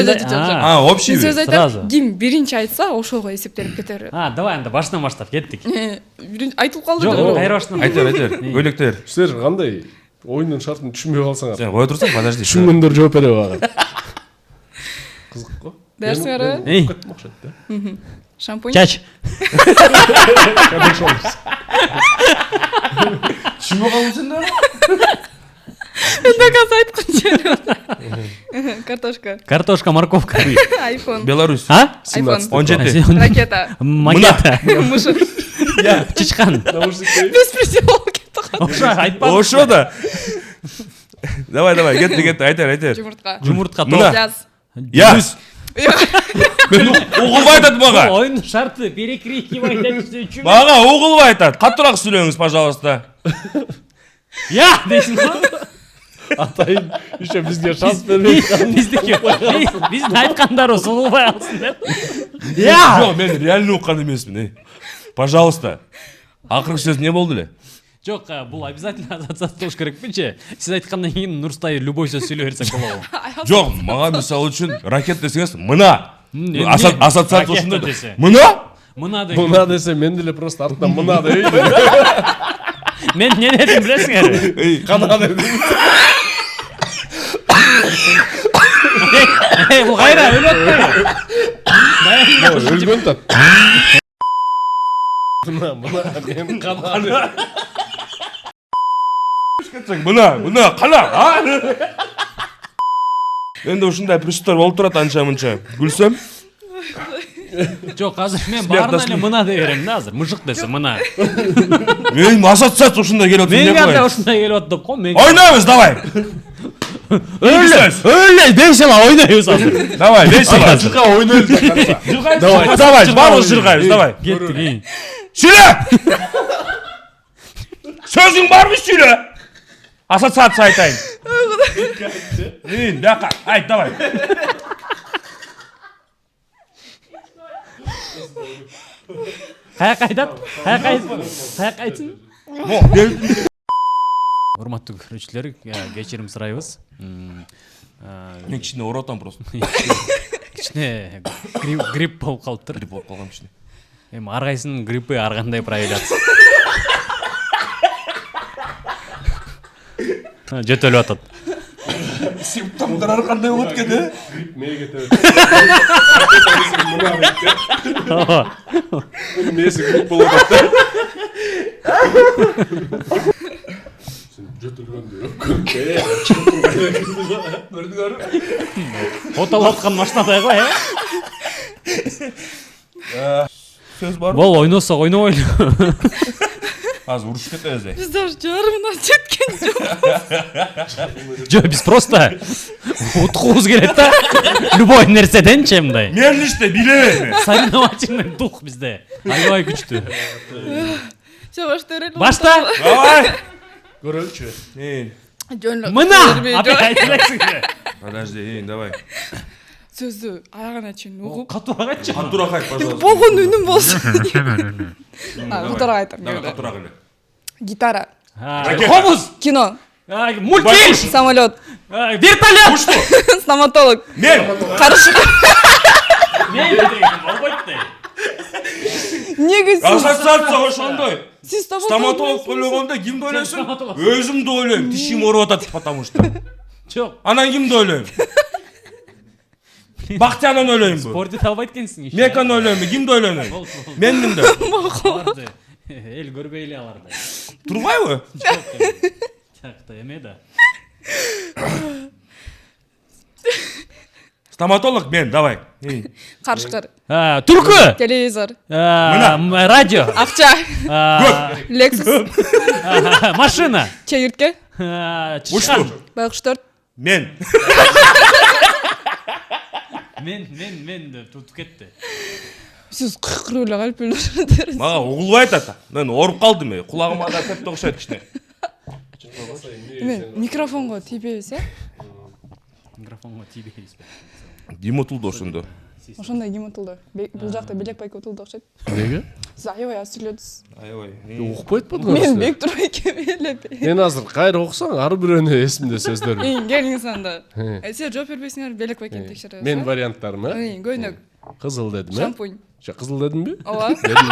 S7: Общий.
S3: Сөз айтат. Ким биринчи айтса, ошого эсептелип кетер.
S8: Давай анда башынан баштап кеттик.
S3: Биринчи айтылып калды.
S8: Жок, кайра баштан.
S7: Айтер. Көйлөктөр.
S4: Силер кандай оюндун шартын түшүнбөй калсаңар.
S7: Сен кое турсаң, подожди.
S4: Түшүнгөндөр жооп бере бага. Кызык го.
S3: Дерсиңерби?
S4: Кеттим окшойт да.
S3: Шампунь.
S8: Чач.
S7: Түшүнбөй калдыңсыңдар?
S3: Дагас айтканчы. Картошка.
S8: Картошка, морковка.
S3: Айфон.
S7: Беларусь.
S3: Айфон.
S7: 17.
S3: Ракета.
S8: Макета.
S3: Мышык.
S8: Чычкан.
S3: Без пределов кеттик.
S8: Ошо айтпадым.
S7: Ошо да. Давай, кетти, айтер.
S3: Жумуртка.
S8: Жумуртка
S7: Мына.
S8: топ.
S3: Жаз.
S7: Яз. Мен угулбай айтат мага.
S8: Оюндун шарты перекрикивать этишти үчүн.
S7: Мага угулбай айтат. Каттыраак сүйлөңүз, пожалуйста.
S8: Я дейсиң го.
S4: Атайын еще бизге шанс бербейт.
S8: Биздин айткандарыбыз угулбай алсын деп.
S7: Жок, мен реально уккан эмесмин. Пожалуйста. Акыркы сөз не болду эле?
S8: Жок, бул обязательно ассоциация болуш керекпичи? Сиз айткандан кийин Нурстай любой сөз сүйлөй берсек болобу?
S7: Жок, мага мисалы үчүн ракет десеңиз, мына. Ассоциация ушундай. Мына?
S4: Мына десе мен деле просто артынан мына дейт.
S8: Мен не дедим билесиңерби?
S4: Кана дедим.
S8: Бул кайра өлөт.
S4: Өлгөн да. Мына мен кана.
S7: Мына кана. Менде ушундай приступтар болуп турат анча-мынча. Күлсөм?
S8: Жок, азыр мен баарына эле мына деп берем да азыр. Мыжык десе мына.
S7: Мен ассоциация ушундай келип атат.
S8: Менге да ушундай келип атат деп кой.
S7: Ойнойбуз, давай.
S8: Өлө, весело ойнойбуз азыр.
S7: Давай, весело.
S4: Жыга ойнойбуз.
S7: Давай, баарыбыз жыргайбыз, давай.
S8: Кеттик.
S7: Сүйлө! Сөзүң барбы сүйлө? Ассоциация айтайын. Бияка, айт, давай.
S8: Каяка айтат? Каяка айтсын? Урматтуу көрүүчүлөр, кечирим сурайбыз.
S7: Мен кичине ооротам просто.
S8: Кичине грипп болуп калыптыр.
S7: Грипп болуп калгам кичине.
S8: Эми ар кайсынын гриппи ар кандай проявляться. Жөтөлүп атат.
S7: Симптомдор ар кандай болот экен,
S4: Меге тебет. Меси грип болуп атат.
S8: Отолуп аткан машинадай го,
S7: Сөз бар.
S8: Бол ойносок ойнобойлу.
S7: Азыр урушуп кетебиз.
S3: Биз даже жарымына жеткен жок.
S8: Жок, биз просто уткубуз келет да. Любой нерседенчи мындай.
S7: Мен иште билебейм.
S8: Соревновательный дух бизде. Аябай күчтүү.
S3: Все, баштай берели.
S8: Башта.
S7: Давай.
S4: Көрөлчү.
S8: Мына. Опять айтасың.
S7: Подожди, давай.
S3: Сөздү аягына чейин угуп.
S8: Катуураак айтчы.
S7: Каттуураак айт, пожалуйста.
S3: Болгон үнүм болсун. которого айтам.
S7: Тура келе.
S3: Гитара,
S8: Комуз,
S3: кино,
S8: мультфильм,
S3: самолет,
S8: вертолет.
S3: стоматолог,
S7: Мен.
S3: карышык.
S8: Болбойт.
S3: Неге сиз?
S7: Ассоциация ошондой.
S3: Сиз
S7: Стоматолог ойлогондо кимди ойлойсуң?
S8: стоматолог.
S7: Өзүмдү ойлойм. Тишим ооруп атат потому что.
S8: Жок,
S7: Анан кимди ойлойм? Бактиянын ойлоймбу?
S8: спортты албайт экенсиң иши.
S7: Меканы ойлоймбу? Кимди ойлойм? Мендин да.
S8: Аларды эл көрбөй эле аларды.
S7: Турбайбы?
S8: Жакты эме да.
S7: Стоматолог мен, давай.
S3: карышкыр,
S8: Түркү,
S3: телевизор,
S8: радио,
S3: акча, лексус,
S8: машина,
S3: чегиртке,
S8: чычкан.
S3: байкуштар,
S7: Мен.
S8: Мен деп тутуп кетти.
S3: сиз кыркырып эле калып эле.
S7: Мага угулбай атат. Мен ооруп калдым. Кулагыма да тепти окшойт кичине.
S3: Микрофонго тийбейбиз,
S8: Микрофонго тийбейбиз.
S7: Дим утулду ошондо.
S3: Ошондой ким утулду? Бул жакта Белек байке утулду окшойт.
S4: Неге?
S3: Сиз аябай аз сүйлөдүз.
S7: Аябай.
S4: Укпайт
S3: Мен
S4: болдуңуз.
S3: Бектур байке эле.
S4: Мен азыр кайра окусаң ар бирөөнү эсимде сөздөр.
S3: Келиңиз анда. Сиз жооп бербейсиңер, Белек байкени текшеребиз.
S4: Мен варианттарым,
S3: көйнөк,
S4: Кызыл дедим,
S3: шампунь.
S4: Кызыл дедимби?
S3: Ооба.
S4: Дедим.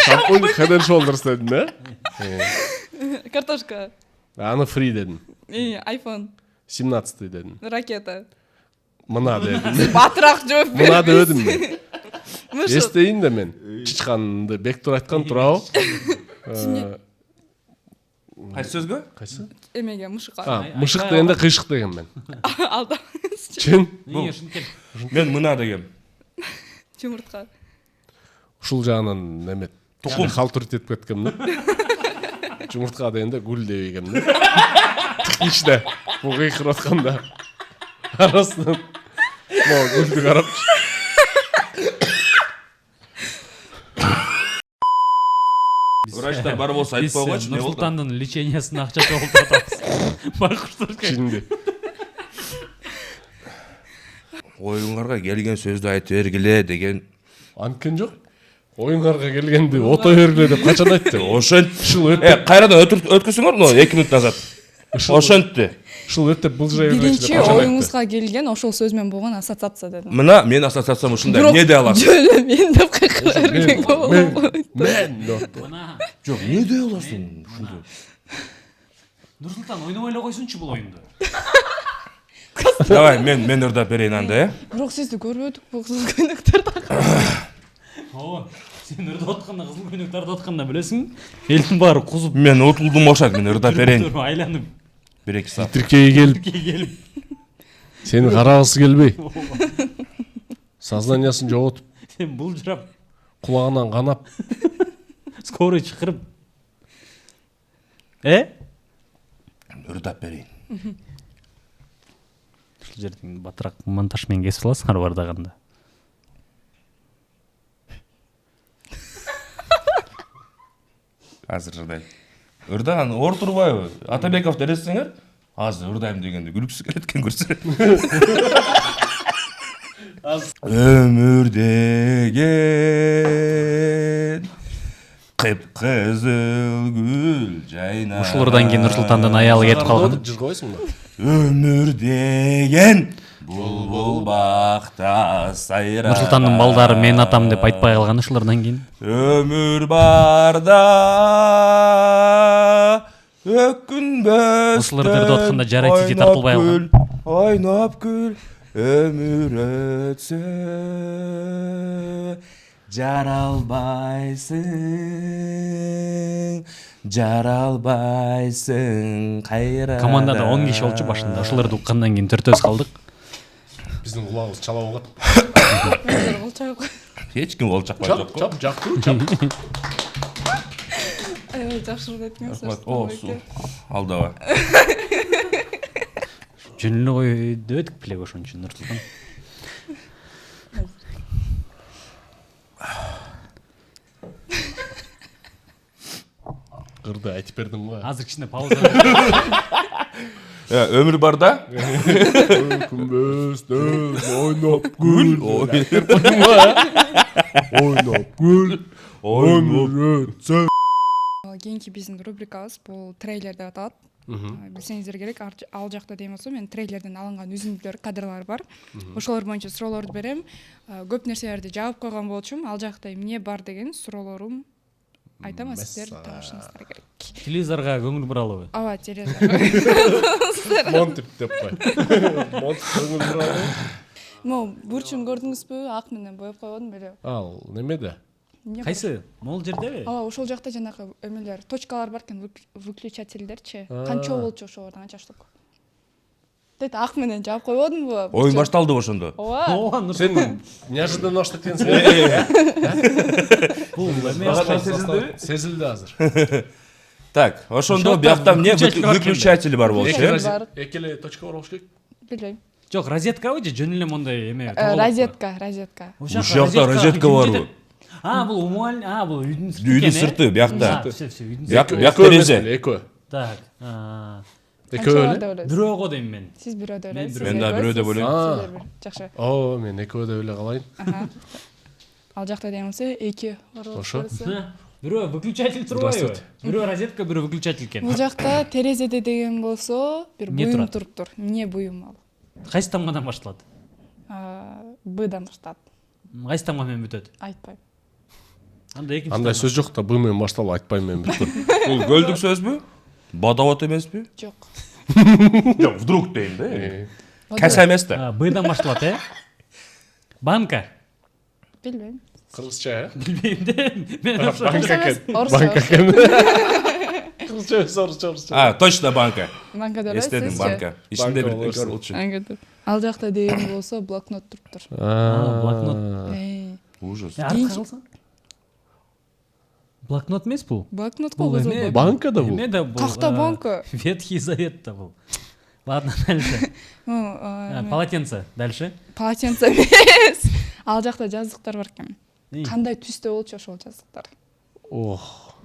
S4: Шампунь Head and Shoulders дедим,
S3: Картошка.
S4: Аны free дедим.
S3: Айфон.
S4: 17 дедим.
S3: Ракета.
S4: Мына дедим.
S3: Батыраак жооп бербейсиз.
S4: Мына дедим мен.
S3: Мышык.
S4: Эстейин да мен. Чычканды Бектур айткан туурабы?
S7: Кайсы сөзгө?
S4: Кайсы?
S3: Эмеге мышыкка.
S4: Мышык дегенде кыйшык деген мен.
S3: Алдаңыз.
S4: Чын?
S7: Мен мына дегем.
S3: Чумуртка.
S4: Ушул жагынан немет. Тукум халтурт этип кеткем да. Жумуртка дегенде гүл деп ийгем да. Ичте бул кыйкырып атканда арасынан могу гүлдү карап.
S7: Врачтар бар болсо айтып койгочу, не болду?
S8: Нурсултандын лечениясына акча чогултуп атабыз. Байкуштарга.
S4: Чынды.
S7: Оюңарга келген сөздү айтып бергиле деген.
S4: Анткени жок. Оюңарга келгенди ото бергиле деп качан айтты?
S7: Ошентип.
S4: Ушул өтүп,
S7: Кайрадан өткөзсөңөр, 2 минут назад. Ошентти.
S4: ушул өтүп булжырай бергиле
S3: Биринчи
S4: деп качан айтты?
S3: оюңузга келген ошол сөз менен болгон ассоциация дедим.
S7: Мына мен ассоциациям ушундай. Не дей аласың?
S3: Жөн мен деп кайкыра бергенге болбойт.
S4: Мен деп.
S8: Мына
S7: Жок, не дей аласың ушундай?
S8: Нурсултан ойнобой эле койсунчу бул оюнду.
S7: Давай, мен ырдап берейин анда,
S3: Бирок сизди көрбөдүк бул кызыл көйнөктөр такып.
S8: Ооба. Сен ырдап атканда, кызыл көйнөк тартып атканда билесиң, элдин баары кузуп,
S7: Мен утулдум окшойт, мен ырдап берейин.
S8: айланып,
S7: 1-2 саат.
S4: Тиркеге келип,
S8: келип.
S4: сени карабасы келбей. Сознаниясын жоготуп,
S8: Сен булжырап,
S4: кулагынан канап,
S8: скорый чакырып.
S7: Ырдап берейин.
S8: Ушул жерден батыраак монтаж менен кесип аласыңар бардаганда.
S7: Азыр ырдайм. Ырдаган оор турбайбы? Атабековду элестеңер. Азыр ырдайм дегенде күлкүсү келет экен көрсө. Өмүр деген кыпкызыл гүл жайнап.
S8: Ушул ырдан кийин Нурсултандын аялы кетип калган.
S4: жыр койсуң да.
S7: Өмүр деген булбул бакта сайрап.
S8: Нурсултандын балдары мен атам деп айтпай калган ушулардан кийин.
S7: Өмүр барда өкүнбөстөн.
S8: Ушуларды ырдап атканда жарайт сизи тартылбай калган.
S7: Ойноп күл, өмүр өтсө жаралбайсың кайра.
S8: Командада 10 киши болчу башында. Ушуларды уккандан кийин төртөөбүз калдык.
S4: Биздин кулагыбыз чала болгон.
S7: Эч ким болчакпай
S4: Чап,
S7: жокко.
S4: чап, жактыруу, чап.
S3: Аябай жакшы ырдайт
S7: О, суу. Алдаба.
S8: Жөн эле койду өтүк белек ошон үчүн Нурсултан.
S4: Кырды айтып бердим го.
S8: Азыр кичине пауза.
S7: Өмүр барда
S4: Өкүнбөстөн ойноп гүл.
S7: Ой.
S4: ойнап кел, ойнап өтсө.
S3: кийинки биздин рубрикабыз бул трейлер деп аталат. Билсеңиздер керек, ал жакта дейм болсо мен трейлерден алынган үзүндүлөр, кадрлар бар. Ошолор боюнча суроолорду берем. Көп нерселерди жаап койгон болчумун. Ал жакта эмне бар деген суроолорум айтам, сиздер табышыңыздар керек.
S8: Телевизорго көңүл буралыбы?
S3: Ооба, телевизор.
S4: Монтип деп кой. Монтип көңүл буралы.
S3: Бурчун көрдүңүзбү? Ак менен боеп койгон эле.
S4: Ал немеде?
S8: Кайсы? Могул жердеби?
S3: Ооба, ошол жакта жанагы эмелер, точкалар бар экен, выключательдерчи. Канча болчу ошолордон, канча штук. Дейт, ак менен жаап койбодумбу?
S7: Оюн башталды ошондо.
S3: Ооба.
S4: Сен неожиданно что экенсиң.
S8: Бул
S4: Сезилди азыр.
S7: Так, ошондо биякта эмне выключатель бар болчу, э?
S4: Экеле точка бар болуш керек.
S3: Билбейм.
S8: Жок, розеткабы же жөн эле мондай эме?
S3: Розетка.
S7: Ушул жакта розетка барбы?
S8: Бул умуаль, бул үйдүн сырты.
S7: Үйдүн сырты биякта.
S8: Үйдүн
S7: Бияк терезе.
S4: Экөө.
S8: Так.
S4: Экөө эле.
S8: Бирөөгө дейм мен.
S3: Сиз бирөөдө эле.
S7: Мен да бирөөдө болойм.
S3: Жакшы.
S4: О, мен экөөдө эле калайын.
S3: Ал жакта дейм болсо 2 бар.
S4: Ошо.
S8: Бирөө выключатель турбайбы? Бирөө розетка, бирөө выключатель экен.
S3: Бул жакта терезеде деген болсо бир буюм туруптур. Эмне буюм ал?
S8: Кайсы тамгадан башталат?
S3: Бдан башталат.
S8: Кайсы тамга менен бүтөт?
S3: Айтпайм.
S4: Андай сөз жок да, бу менен башталып айтпайм мен бүткөн.
S7: Бул көлдүк сөзбү? Бодовод эмеспи?
S3: Жок.
S7: Жок, вдруг дейм да. Каса эмес да.
S8: Бдан башталат, э? Банка.
S3: Билбейм.
S4: Кыргызча, э?
S8: Билбейм де. Мен
S4: Банка экен.
S3: Орусча.
S4: Банка экен. Кыргызча, орусча.
S7: Точно банка.
S3: Банка деп
S7: Эстедим банка. Ичинде бир нерсе болчу.
S3: Ал жакта деген болсо блокнот туруптур.
S8: Блокнот.
S7: Ужас.
S8: Артка калсаң? Блокнот эмес бул?
S3: Блокнот
S8: Бул
S3: болгон.
S8: эме.
S4: Банка да бул.
S8: Эме да бул.
S3: Какта банка?
S8: Ветхий Завет да бул. Ладно, дальше. Полотенце. Дальше.
S3: Полотенце эмес. Ал жакта жазыктар бар экен.
S8: Не?
S3: Кандай түстө болчу ошол жазыктар?
S4: Ох.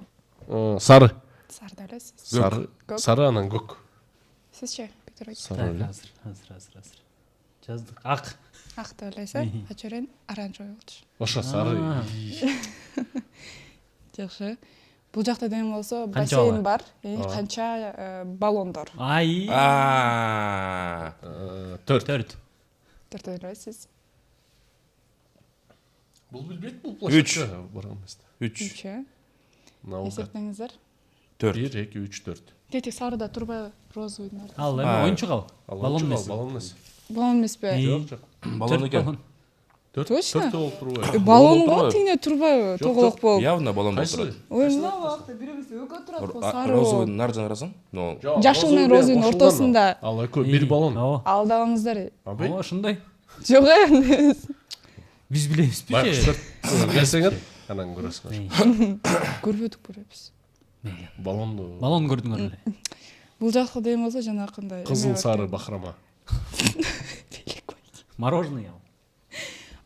S4: Сары.
S3: Сары деп элесиз.
S4: Сары. Сары анан көк.
S3: Сизчи, Петрович?
S4: Сары
S8: Так,
S4: эле.
S8: азыр. Жаздык. Ак.
S3: Ак деп элесиз. Ачөрен оранжевый болчу.
S4: Ошо сары.
S3: Жакшы. Бул жакта деген болсо
S8: Канча
S3: бассейн
S8: бала?
S3: бар, канча баллондор.
S8: Ай.
S4: 4.
S8: 4.
S3: Төрт деп элесиз.
S4: Бул билбейт, бул
S7: 3.
S4: площадка бар эмес.
S7: 3.
S3: 3.
S4: Наука.
S3: Эсептеңиздер.
S7: 4.
S4: 1, 2, 3, 4.
S3: Тети сарыда турбай розовый.
S8: Ал эме оюнчук ал. Баллон эмес.
S4: Баллон эмес.
S3: Баллон эмеспи?
S4: Жок, жок.
S7: Баллон экен.
S3: Точно?
S4: 4 болуп турбайбы?
S3: Баллон
S7: турбайбы?
S3: болот, тине турбайбы? Тоголок болуп.
S7: Явно баллон
S4: Кайсы?
S7: болот.
S3: Ой, мына убакта бирибиз экөө турат, бул сары
S7: Розовый
S3: болуп.
S7: нар жарасың? Но
S3: Жашыл менен розовыйдын ортосунда.
S4: Ал экөө бир баллон.
S3: Алдабаңыздар.
S4: Абей.
S8: Ошондой.
S3: Жок эмес.
S8: Биз билебизби
S4: Байкуштар келсеңер, анан көрөсүңөр.
S3: Көрбөдүк көрөбүз.
S4: Баллонду.
S8: Баллон көрдүңөр эле.
S3: Бул жакта дейм болсо жанакындай.
S4: Кызыл сары бахрама.
S8: Мороженое ал.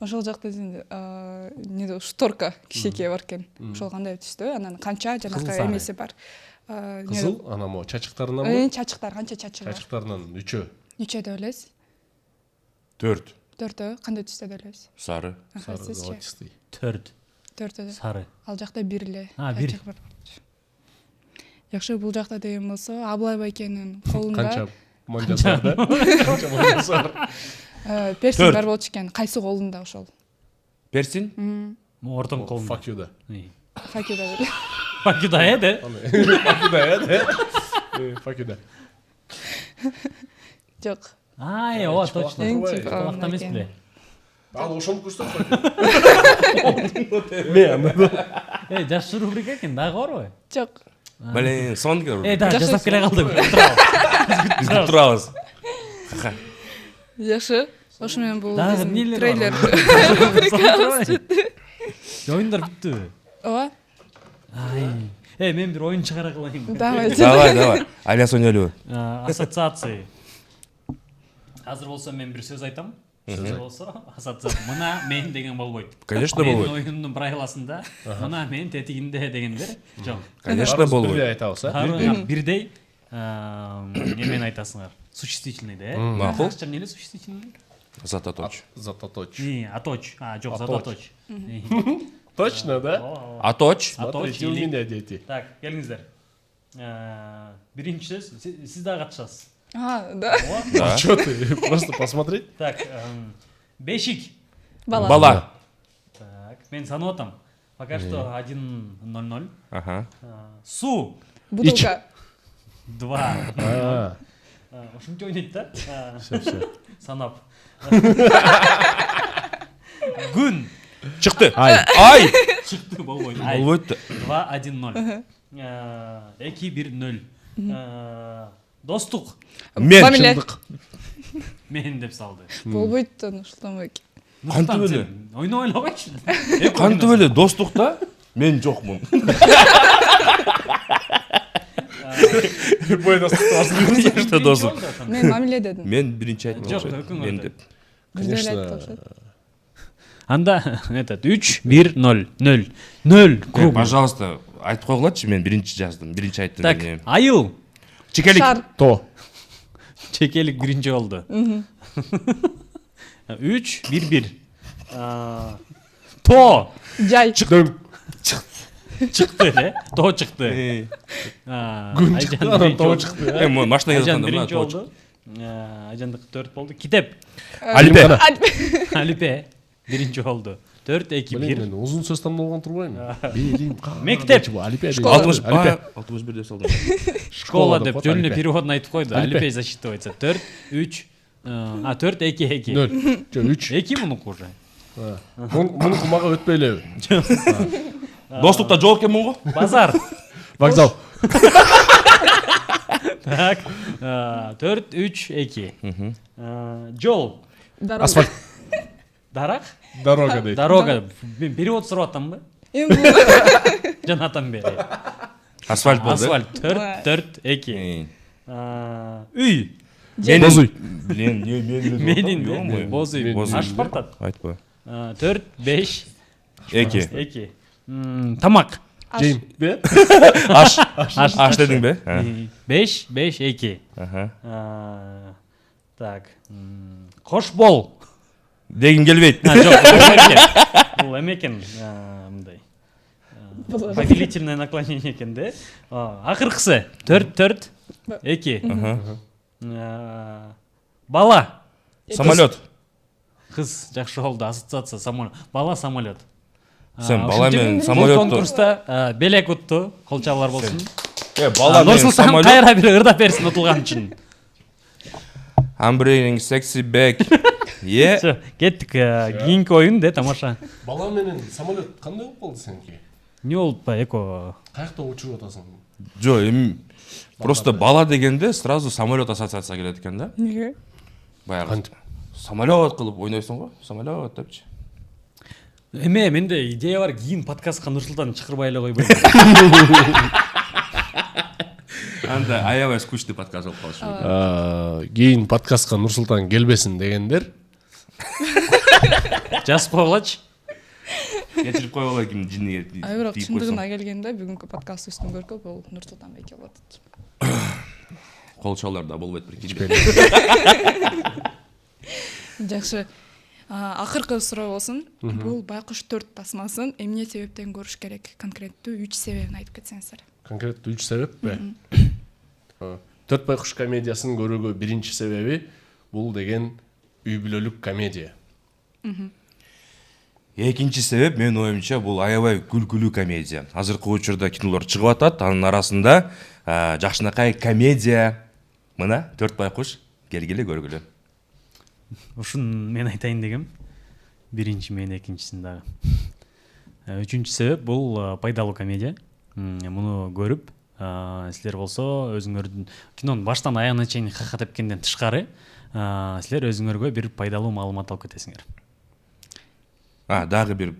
S3: Ошол жакта эмне шторка кичинекей бар экен. Ошол кандай түстө, анан канча жанакы
S8: сары.
S3: эмеси бар.
S4: Кызыл, анан мо чачыктарынан
S3: Чачыктар, канча чачыгы бар?
S4: чачыктарынан 3.
S3: Нече деп элесиз?
S7: 4.
S3: 4. Кандай түстө деп элесиз?
S7: Сары.
S4: Сары
S3: Сизчи?
S4: золотистый.
S8: 4.
S3: 4.
S8: Сары.
S3: Ал жакта 1 эле.
S8: Бир.
S3: Чачык бар. Жакшы, бул жакта деген болсо Аблай байкенин колунда
S4: Канча монжасы бар да? Канча монжасы бар?
S3: персин бар болчу экен. Кайсы колунда ошол?
S7: Персин?
S8: Ортон колунда.
S4: Fuck you да.
S3: Факида.
S8: Факида эде.
S4: Fuck you да, да? Fuck you да.
S3: Жок.
S8: Ай, ооба, точно.
S3: Эң чип
S8: Кулакта эмес беле?
S4: Ал ошону көрсөт.
S8: Жакшы рубрика экен, дагы барбы?
S3: Жок.
S7: Блин, сонгер.
S8: Да, жасап келе калдым.
S7: Биз күтүп турабыз.
S3: Жакшы. Ошо менен бул
S8: Дагы эмнелер
S3: трейлер.
S8: Оюндар бүттү.
S3: Ооба.
S8: Ай. Мен бир оюн чыгара калайын.
S7: Давай. Алияс ойнолубу.
S8: Ассоциация. Азыр болсо мен бир сөз айтам. Сөз болсо ассоциация. Мына мен деген болбойт.
S7: Конечно
S8: Менин
S7: болбойт.
S8: оюндун брайласында мына мен тетигинде дегендер жок.
S7: Конечно болбойт.
S4: Бирдей айтабыз, а?
S8: Бирдей. Эмени айтасыңар. Существительныйде, э?
S7: Макул.
S8: Кыргызча эмне эле существительный?
S7: Зататоч.
S4: Зататоч.
S8: Аточ. Жок,
S4: Аточ.
S8: Зататоч.
S4: Точно, да?
S7: Аточ.
S4: Смотрите, у меня дети.
S8: Так, келиңиздер. Биринчи сөз, сиз дагы катышасыз.
S3: Да.
S7: Да.
S4: Что ты? Просто посмотреть?
S8: Так, бешик.
S7: Бала.
S8: Так, мен санап атам. Пока что 1-0-0.
S7: Ага.
S8: Су.
S3: Бутылка.
S8: 2. Ушинче ойнойт да?
S4: Все.
S8: Санап. Күн.
S7: Чыкты.
S4: Ай.
S7: Ай.
S8: Чыкты болбойт.
S7: Болбойт.
S8: 2-1-0. 2-1-0. Достук.
S7: Мен.
S3: Мамиле.
S8: Мен деп салды.
S3: Болбойт да, Нурсултан байке.
S7: Кантип эле?
S8: Ойноп ойлогойчу.
S7: Кантип эле достукта мен жокмун.
S4: Любой доступ.
S7: Что досуп?
S3: Мен мамиле дедим.
S7: Мен биринчи айттым.
S8: Жок,
S7: окшойт.
S8: өкүң
S7: Мен
S8: айтат.
S7: деп.
S3: Бирдей эле
S4: Конечно.
S3: айтты окшойт.
S8: Анда этот 3-1-0. 0 круг.
S7: Пожалуйста, айтып койгулачы, мен биринчи жаздым. Биринчи айттым.
S8: Так,
S7: мен.
S8: айыл.
S7: Чекелик.
S3: Шар.
S4: То.
S8: Чекелик биринчи болду. 3-1-1. То.
S3: Жай.
S4: Дөң.
S8: Чыкты эле. То чыкты.
S4: Күн чыкты, анан тоо чыкты.
S7: Машина
S8: Айжан
S7: жазганда
S8: биринчи
S7: мына
S8: болду. Айжандыкы 4 болду. Китеп.
S7: Алипе.
S8: Алипе биринчи болду. 4-2-1.
S4: Мен узун сөз тандалган турбайм. Берим.
S8: Мектеп.
S4: Алипе.
S7: 60 деп салдым.
S8: Школа деп
S4: Алипе.
S8: жөнүнө переводун айтып койду.
S4: Алипе.
S8: Алипе засчитывается. 4-3. 4-2-2.
S4: 0. Жо 3.
S8: 2 мунуку уже.
S4: Мунуку мага өтпөй элеби.
S7: Достукта жок экенмин го.
S8: Базар.
S4: Вокзал.
S8: Так. 4-3-2. Жол.
S3: Дорога.
S4: Асфальт.
S8: Дарак.
S4: Дорога дейт.
S8: Дорога. Мен перевод сурап атамбы?
S3: Эми бул
S8: Жанатан бери.
S7: Асфальт болду.
S8: Асфальт. 4-4-2. Үй.
S7: Боз үй. Блин, мен.
S8: Менин боз үй.
S7: Боз үй.
S8: Ашып бартат.
S7: Айтпа.
S8: 4-5-2. Тамак.
S4: Жейм. Бе?
S7: Аш дедиң бе?
S8: 5-5-2.
S7: Аха.
S8: Так. Кош бол.
S7: Дегим келбейт.
S8: Жок, бул эме экен. Мындай. Повелительное наклонение экен да? Акыркысы 4-4-2. Бала.
S7: Самолет.
S8: Кыз жакшы болду. Ассоциация самолет. Бала самолет.
S7: Сен бала менен
S8: Бул
S7: самолетту.
S8: конкурста белек утту. Колчалар болсун.
S7: Бала менен
S8: Нурсултан
S7: самолет.
S8: кайра бир ырдап берсин утулган үчүн.
S7: I'm bringing sexy back. Е.
S8: Всё, кеттик. Кийинки оюн да, тамаша.
S4: Бала менен самолет кандай болуп болду сеники?
S8: Не болуп па, эко.
S4: Каякта учуруп атасың?
S7: Жо, эми просто бала дегенде сразу самолет ассоциация келет экен да.
S3: Неге?
S7: Баягы
S4: Кантип?
S7: самолет кылып ойнойсуң го, самолет депчи.
S8: Эме менде идея бар, кийин подкастка Нурсултан чакырбай эле койбойт.
S7: Анда аябай скучный подкаст болуп калышы.
S4: Кийин подкастка Нурсултан келбесин дегендер.
S8: Жазып койгулачы.
S7: Кечирип койгула ким жинге.
S3: Ай бирок чындыгына келгенде бүгүнкү подкасттын көркө бул Нурсултан байке болот.
S7: Кол чаларда болбойт бир кичпей.
S3: Жакшы. Акыркы суроо болсун. Бул байкуш 4 тасмасын эмне себептен көрүш керек? Конкреттүү 3 себебин айтып кетсеңиздер.
S4: Конкреттүү 3 себеп бе? 4 байкуш комедиясын көрүүгө биринчи себеби бул деген үй бүлөлүк комедия.
S7: Экинчи себеп менин оюмча бул аябай күлкүлүү комедия. Азыркы учурда кинолор чыгып атат, анын арасында жакшынакай комедия. Мына 4 байкуш келгиле көргүлө.
S8: Ушун мен айтайын дегем. Биринчи мен, экинчисин дагы. Үчүнчү себеп бул пайдалуу комедия. Муну көрүп, силер болсо өзүңөрдүн кинонун баштан аягына чейин ха тепкенден тышкары, силер өзүңөргө бир пайдалуу маалымат алып кетесиңер.
S7: Дагы бир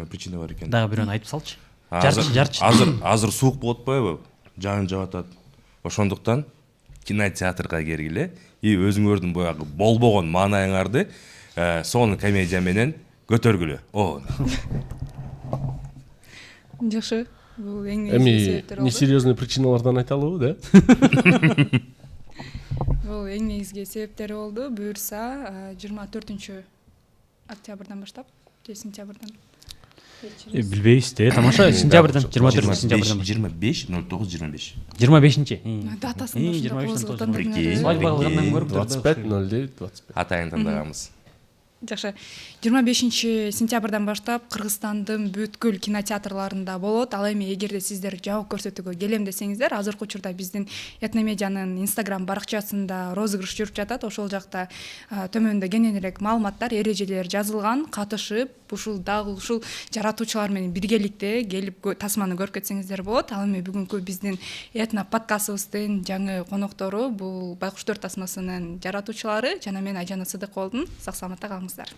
S7: причина бар экен.
S8: Дагы бирөөнү айтып салчы. Жарчы.
S7: Азыр суук болуп атпайбы? Жан жаап атат. Ошондуктан кинотеатрга кергиле и өзүңөрдүн баягы болбогон маанайыңарды сонун комедия менен көтөргүлө.
S3: Жакшы. Бул эң
S4: Эми
S3: себептер болду.
S4: несерьезный причиналардан айталыбы, да?
S3: Бул эң негизги себептери болду. Буюрса 24 октябрдан баштап же сентябрдан.
S8: Билбейбиз да, тамаша. Сентябрдан 24 сентябрдан
S7: 25.09.25.
S8: 25-чи.
S3: Датасын
S8: 25-дан
S7: Прикинь.
S8: Свадьба кылгандан көрүп
S4: 25.09.25.
S7: Атайын тандаганбыз.
S3: Жакшы. 25 сентябрдан баштап Кыргызстандын бүткүл кинотеатрларында болот. Ал эми эгерде сиздер жабык көрсөтүүгө келем десеңиздер, азыркы учурда биздин Этномедианын Instagram баракчасында розыгрыш жүрүп жатат. Ошол жакта төмөндө кененирээк маалыматтар, эрежелер жазылган. Катышып, дагы ушул жаратуучулар менен биргеликте келип тасманы көрүп кетсеңиздер болот. Ал эми бүгүнкү биздин этно подкастыбыздын жаңы коноктору бул Байкуш 4 тасмасынын жаратуучулары жана мен Айжан Сыдыковдун. Сак саламатта калыңыздар.